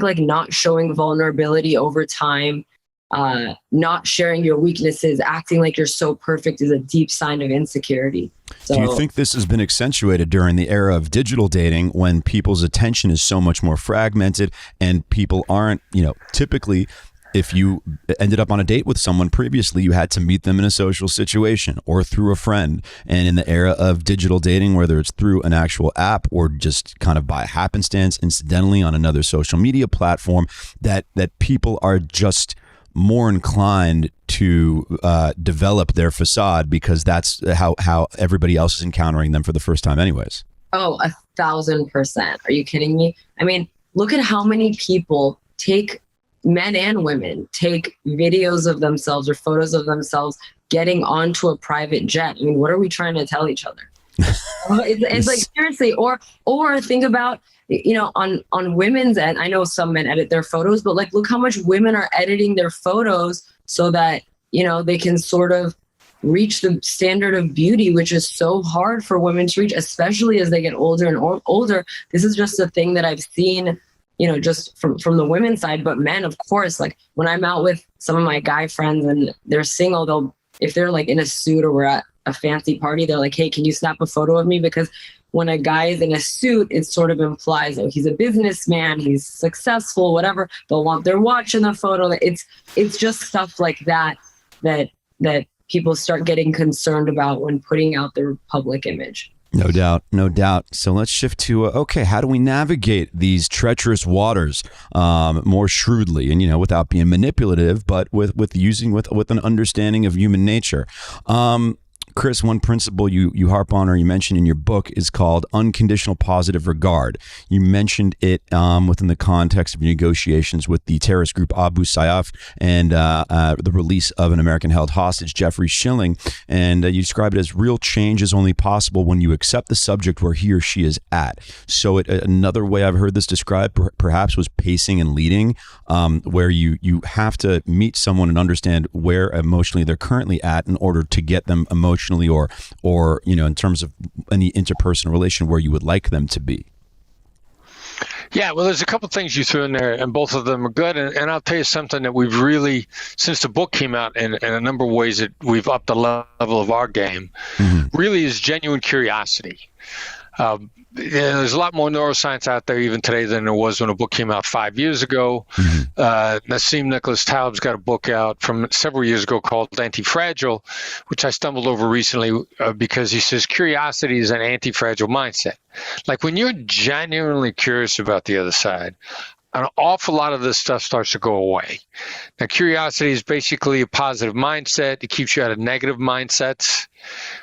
like not showing vulnerability over time, not sharing your weaknesses, acting like you're so perfect, is a deep sign of insecurity. So, do you think this has been accentuated during the era of digital dating, when people's attention is so much more fragmented and people aren't, typically, if you ended up on a date with someone previously, you had to meet them in a social situation or through a friend. And in the era of digital dating, whether it's through an actual app or just kind of by happenstance, incidentally on another social media platform, that people are just more inclined to develop their facade, because that's how everybody else is encountering them for the first time anyways. Oh, 1,000%. Are you kidding me? I mean, look at how many people men and women take videos of themselves or photos of themselves getting onto a private jet. I mean, what are we trying to tell each other? It's like, seriously, or think about, on women's end. I know some men edit their photos, but like, look how much women are editing their photos so that, they can sort of reach the standard of beauty, which is so hard for women to reach, especially as they get older and older. This is just a thing that I've seen, just from the women's side. But men, of course, like when I'm out with some of my guy friends and they're single, if they're like in a suit or we're at a fancy party, they're like, hey, can you snap a photo of me? Because when a guy is in a suit, it sort of implies, oh, he's a businessman, he's successful, whatever. They'll want their watch in the photo. It's just stuff like that people start getting concerned about when putting out their public image. No doubt. So let's shift to, how do we navigate these treacherous waters more shrewdly and, without being manipulative, but with an understanding of human nature? Chris, one principle you harp on, or you mention in your book, is called unconditional positive regard. You mentioned it within the context of negotiations with the terrorist group Abu Sayyaf and the release of an American-held hostage, Jeffrey Schilling. And you describe it as real change is only possible when you accept the subject where he or she is at. So another way I've heard this described perhaps was pacing and leading, where you have to meet someone and understand where emotionally they're currently at in order to get them emotionally or in terms of any interpersonal relation where you would like them to be. Yeah, well, there's a couple things you threw in there, and both of them are good. And I'll tell you something that we've really, since the book came out, in a number of ways that we've upped the level of our game, really is genuine curiosity. There's a lot more neuroscience out there even today than there was when a book came out 5 years ago. Nassim Nicholas Taleb's got a book out from several years ago called Anti-Fragile, which I stumbled over recently because he says curiosity is an anti-fragile mindset. Like when you're genuinely curious about the other side, an awful lot of this stuff starts to go away. Now, curiosity is basically a positive mindset. It keeps you out of negative mindsets.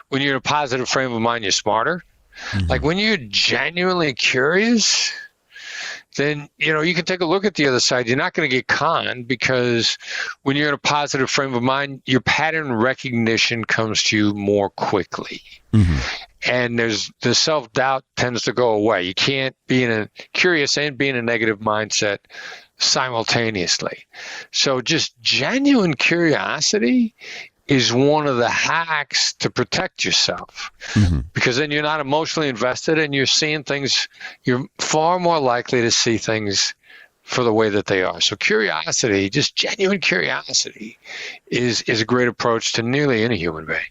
When you're in a positive frame of mind, you're smarter. Like when you're genuinely curious, then, you can take a look at the other side. You're not going to get conned because when you're in a positive frame of mind, your pattern recognition comes to you more quickly. And the self-doubt tends to go away. You can't be curious and be in a negative mindset simultaneously. So just genuine curiosity is one of the hacks to protect yourself, because then you're not emotionally invested and you're seeing things, you're far more likely to see things for the way that they are. So curiosity, just genuine curiosity, is a great approach to nearly any human being.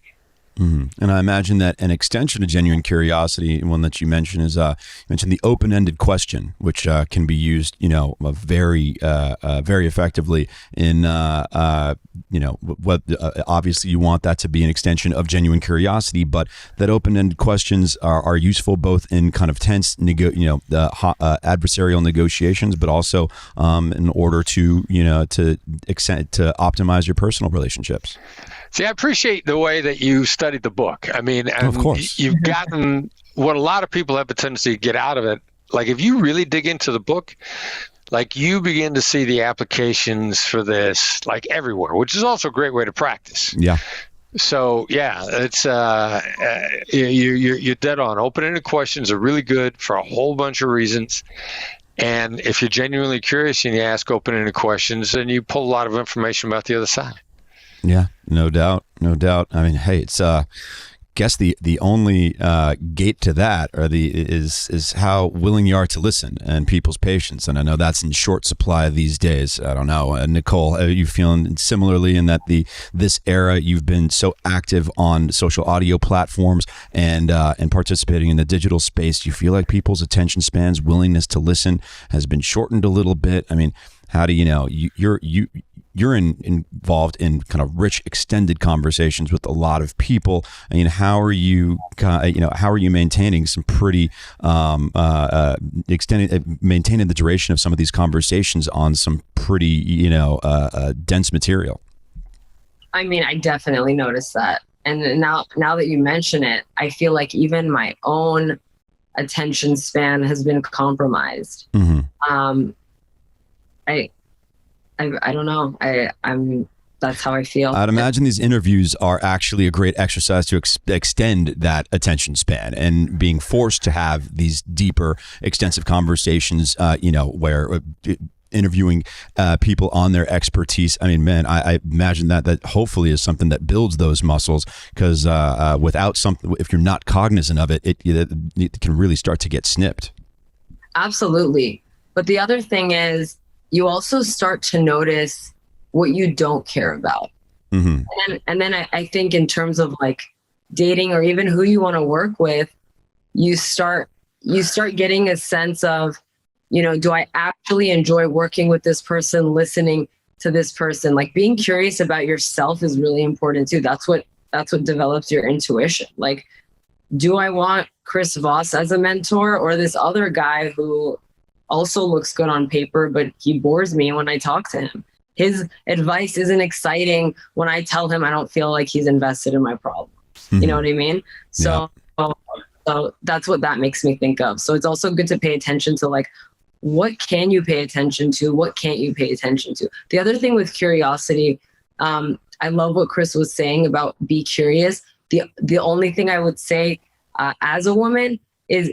And I imagine that an extension of genuine curiosity, one that you mentioned, is you mentioned the open-ended question, which can be used, very effectively in, what obviously you want that to be an extension of genuine curiosity, but that open-ended questions are useful both in kind of tense, adversarial negotiations, but also in order to optimize your personal relationships. See, I appreciate the way that you studied the book. I mean, of course, you've gotten what a lot of people have a tendency to get out of it. Like if you really dig into the book, like you begin to see the applications for this like everywhere, which is also a great way to practice. Yeah. So yeah, it's you're dead on. Open-ended questions are really good for a whole bunch of reasons. And if you're genuinely curious and you ask open-ended questions, then you pull a lot of information about the other side. Yeah, no doubt. I mean, hey, it's guess the only gate to that is how willing you are to listen and people's patience. And I know that's in short supply these days. I don't know, Nicole, are you feeling similarly in that this era you've been so active on social audio platforms and participating in the digital space? Do you feel like people's attention spans, willingness to listen has been shortened a little bit? I mean, how do you know you're involved in kind of rich, extended conversations with a lot of people? I mean, how are you maintaining some pretty maintaining the duration of some of these conversations on some pretty, dense material? I mean, I definitely noticed that. And now that you mention it, I feel like even my own attention span has been compromised. I don't know. That's how I feel. I'd imagine these interviews are actually a great exercise to extend that attention span, and being forced to have these deeper, extensive conversations, where interviewing people on their expertise. I mean, man, I imagine that hopefully is something that builds those muscles, because without something, if you're not cognizant of it, it can really start to get snipped. Absolutely. But the other thing is, you also start to notice what you don't care about. And then I think in terms of like dating or even who you want to work with, you start getting a sense of, do I actually enjoy working with this person, listening to this person? Like being curious about yourself is really important too. That's what develops your intuition. Like, do I want Chris Voss as a mentor, or this other guy who also looks good on paper, but he bores me when I talk to him? His advice isn't exciting when I tell him I don't feel like he's invested in my problem. You know what I mean? So that's what that makes me think of. So it's also good to pay attention to like, what can you pay attention to? What can't you pay attention to? The other thing with curiosity, I love what Chris was saying about be curious. The only thing I would say as a woman is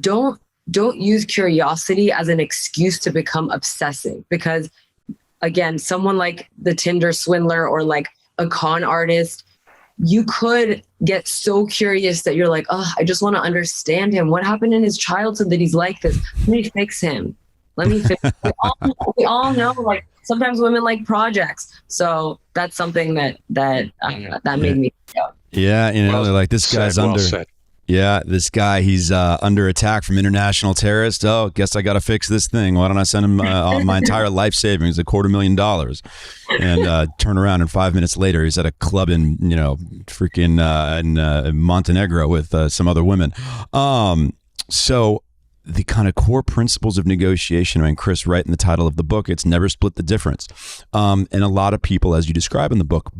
don't use curiosity as an excuse to become obsessive, because again, someone like the Tinder swindler or like a con artist, you could get so curious that you're like, oh, I just want to understand him. What happened in his childhood that he's like this? Let me fix him. Let me fix it. We all know, like, sometimes women like projects. So that's something that made me go. Yeah, you know, they're like, this guy's under. Yeah, this guy, he's under attack from international terrorists. Oh, guess I got to fix this thing. Why don't I send him my entire life savings, $250,000, and turn around and 5 minutes later, he's at a club in, you know, freaking in Montenegro with some other women. So the kind of core principles of negotiation, I mean, Chris, right in the title of the book, it's never split the difference. And a lot of people, as you describe in the book,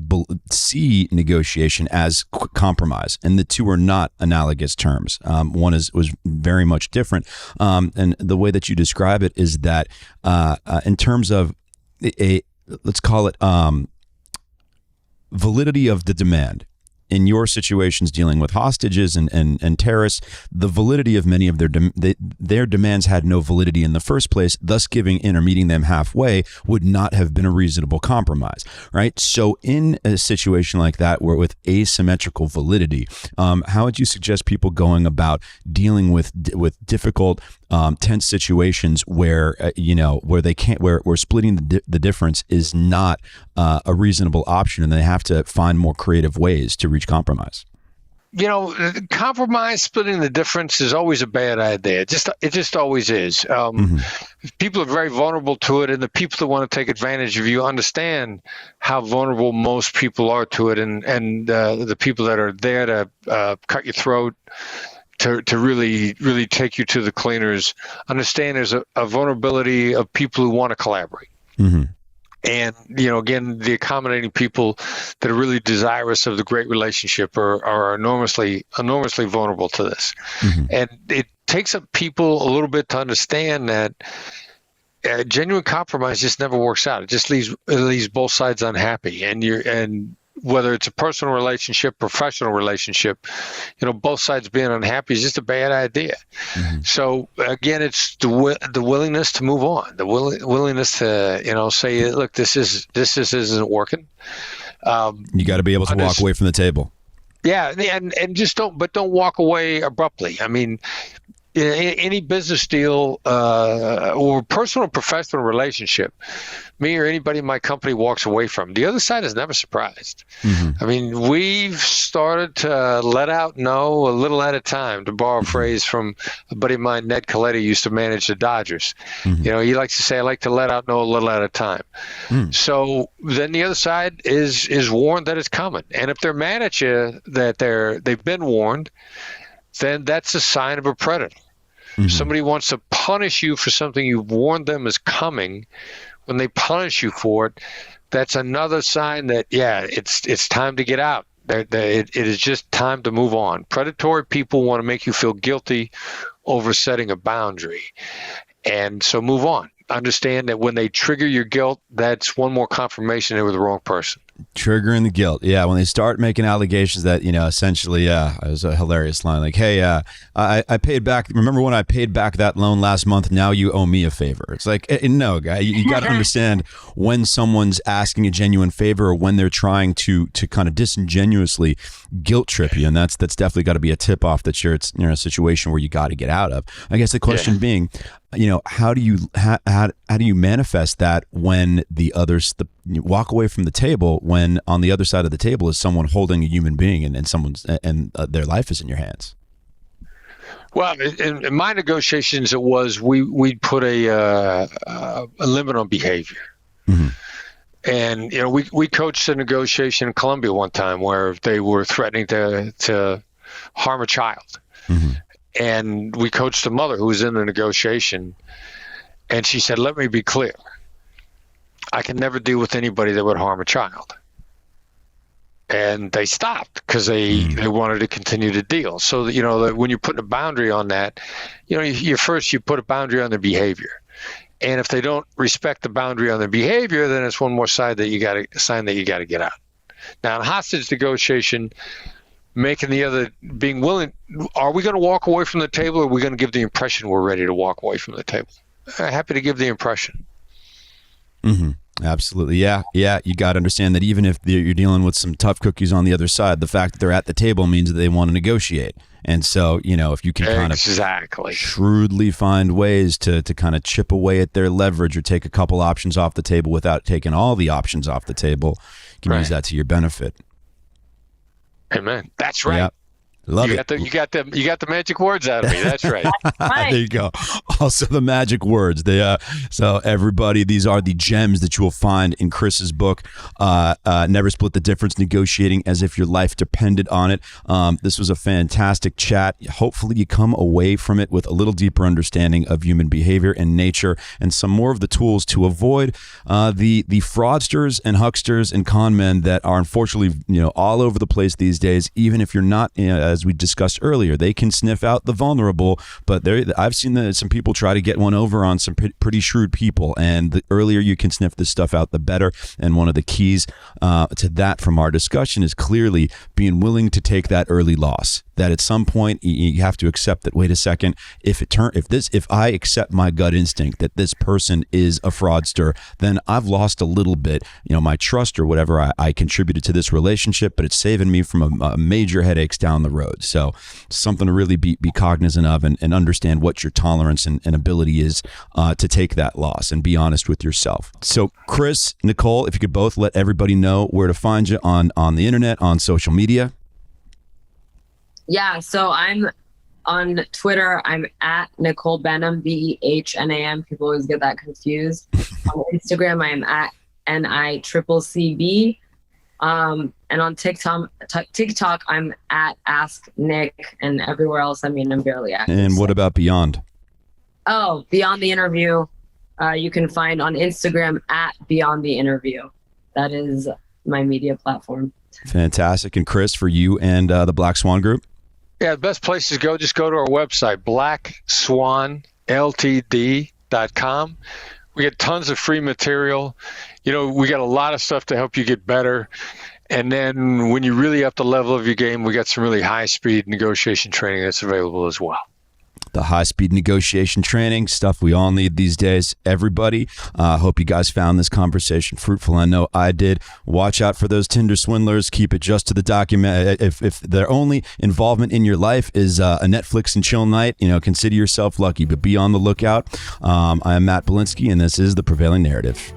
see negotiation as compromise, and the two are not analogous terms. One was very much different. And the way that you describe it is that in terms of let's call it validity of the demand. In your situations dealing with hostages and terrorists, the validity of many of their demands had no validity in the first place, thus giving in or meeting them halfway would not have been a reasonable compromise, right? So in a situation like that, where with asymmetrical validity, how would you suggest people going about dealing with difficult, tense situations where, where they can't, where splitting the difference is not a reasonable option, and they have to find more creative ways to reach compromise? You know, compromise, splitting the difference is always a bad idea. It just always is. People are very vulnerable to it, and the people that want to take advantage of you understand how vulnerable most people are to it, and the people that are there to cut your throat, to really, really take you to the cleaners, understand there's a vulnerability of people who want to collaborate. And, you know, again, the accommodating people that are really desirous of the great relationship are enormously vulnerable to this. And it takes up people a little bit to understand that genuine compromise just never works out. It just leaves both sides unhappy. And whether it's a personal relationship, professional relationship, you know, both sides being unhappy is just a bad idea. So again, it's the willingness to move on, the willingness to, you know, say, look, this isn't working. You got to be able to walk away from the table. Yeah, and just don't walk away abruptly. I mean, in any business deal or personal or professional relationship, me or anybody in my company walks away from, the other side is never surprised. I mean, we've started to let out no a little at a time, to borrow a phrase from a buddy of mine, Ned Colletti, used to manage the Dodgers. You know, he likes to say, I like to let out no a little at a time. So then the other side is warned that it's coming. And if they're mad at you that they've been warned, then that's a sign of a predator. Somebody wants to punish you for something you've warned them is coming. When they punish you for it, that's another sign that, yeah, it's time to get out. It is just time to move on. Predatory people want to make you feel guilty over setting a boundary. And so move on. Understand that when they trigger your guilt, that's one more confirmation they were the wrong person. Triggering the guilt. Yeah. When they start making allegations that, you know, essentially, it was a hilarious line. Like, hey, I paid back. Remember when I paid back that loan last month? Now you owe me a favor. It's like, no, guy, you got to understand when someone's asking a genuine favor or when they're trying to kind of disingenuously guilt trip you. And that's definitely got to be a tip off that you're in a situation where you got to get out of. I guess the question being, you know, how do you manifest that when you walk away from the table, when on the other side of the table is someone holding a human being and their life is in your hands? Well, in my negotiations, it was we'd put a limit on behavior. And, you know, we coached a negotiation in Colombia one time where they were threatening to harm a child. And we coached a mother who was in the negotiation, and she said, let me be clear. I can never deal with anybody that would harm a child. And they stopped because they wanted to continue to deal. So, you know, when you're putting a boundary on that, you know, you put a boundary on their behavior. And if they don't respect the boundary on their behavior, then it's one more sign that you got to get out. Now, in hostage negotiation, making the other, being willing, are we going to walk away from the table, or are we going to give the impression we're ready to walk away from the table? Happy to give the impression. Absolutely. Yeah. You got to understand that even if you're dealing with some tough cookies on the other side, the fact that they're at the table means that they want to negotiate. And so, if you can kind of shrewdly find ways to kind of chip away at their leverage or take a couple options off the table without taking all the options off the table, you can use that to your benefit. Amen. That's right. Yep. Love you it. You got the magic words out of me. That's right. Right. There you go. Also the magic words. So everybody, these are the gems that you will find in Chris's book. Never Split the Difference: Negotiating as if your life depended on it. This was a fantastic chat. Hopefully you come away from it with a little deeper understanding of human behavior and nature, and some more of the tools to avoid the fraudsters and hucksters and con men that are unfortunately all over the place these days. Even if you're not, as we discussed earlier, they can sniff out the vulnerable, but I've seen some people try to get one over on some pretty shrewd people, and the earlier you can sniff this stuff out, the better. And one of the keys to that from our discussion is clearly being willing to take that early loss. That at some point you have to accept that, wait a second, if I accept my gut instinct that this person is a fraudster, then I've lost a little bit, my trust or whatever I contributed to this relationship, but it's saving me from a major headaches down the road. So something to really be cognizant of and understand what your tolerance and ability is to take that loss and be honest with yourself. So Chris, Nicole, if you could both let everybody know where to find you on the internet, on social media. Yeah, so I'm on Twitter. I'm at Nicole Behnam, Behnam. People always get that confused. On Instagram, I'm at NICCB. And on TikTok, I'm at Ask Nick, and everywhere else, I'm barely active. And what about Beyond? Oh, Beyond the Interview. You can find on Instagram at Beyond the Interview. That is my media platform. Fantastic. And Chris, for you and the Black Swan Group? Yeah, the best place to go, just go to our website, blackswanltd.com. We get tons of free material. We got a lot of stuff to help you get better. And then when you really up the level of your game, we got some really high-speed negotiation training that's available as well. The high-speed negotiation training, stuff we all need these days. Everybody, hope you guys found this conversation fruitful. I know I did. Watch out for those Tinder swindlers. Keep it just to the document. If their only involvement in your life is a Netflix and chill night, consider yourself lucky, but be on the lookout. I am Matt Bilinsky, and this is The Prevailing Narrative.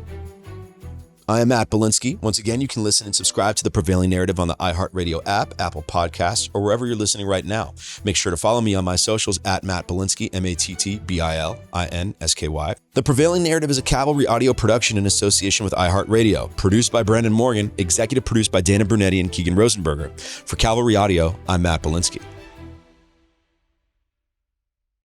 I am Matt Bilinsky. Once again, you can listen and subscribe to The Prevailing Narrative on the iHeartRadio app, Apple Podcasts, or wherever you're listening right now. Make sure to follow me on my socials at Matt Bilinsky, MattBilinsky. The Prevailing Narrative is a Cavalry audio production in association with iHeartRadio. Produced by Brandon Morgan, executive produced by Dana Brunetti and Keegan Rosenberger. For Cavalry Audio, I'm Matt Bilinsky.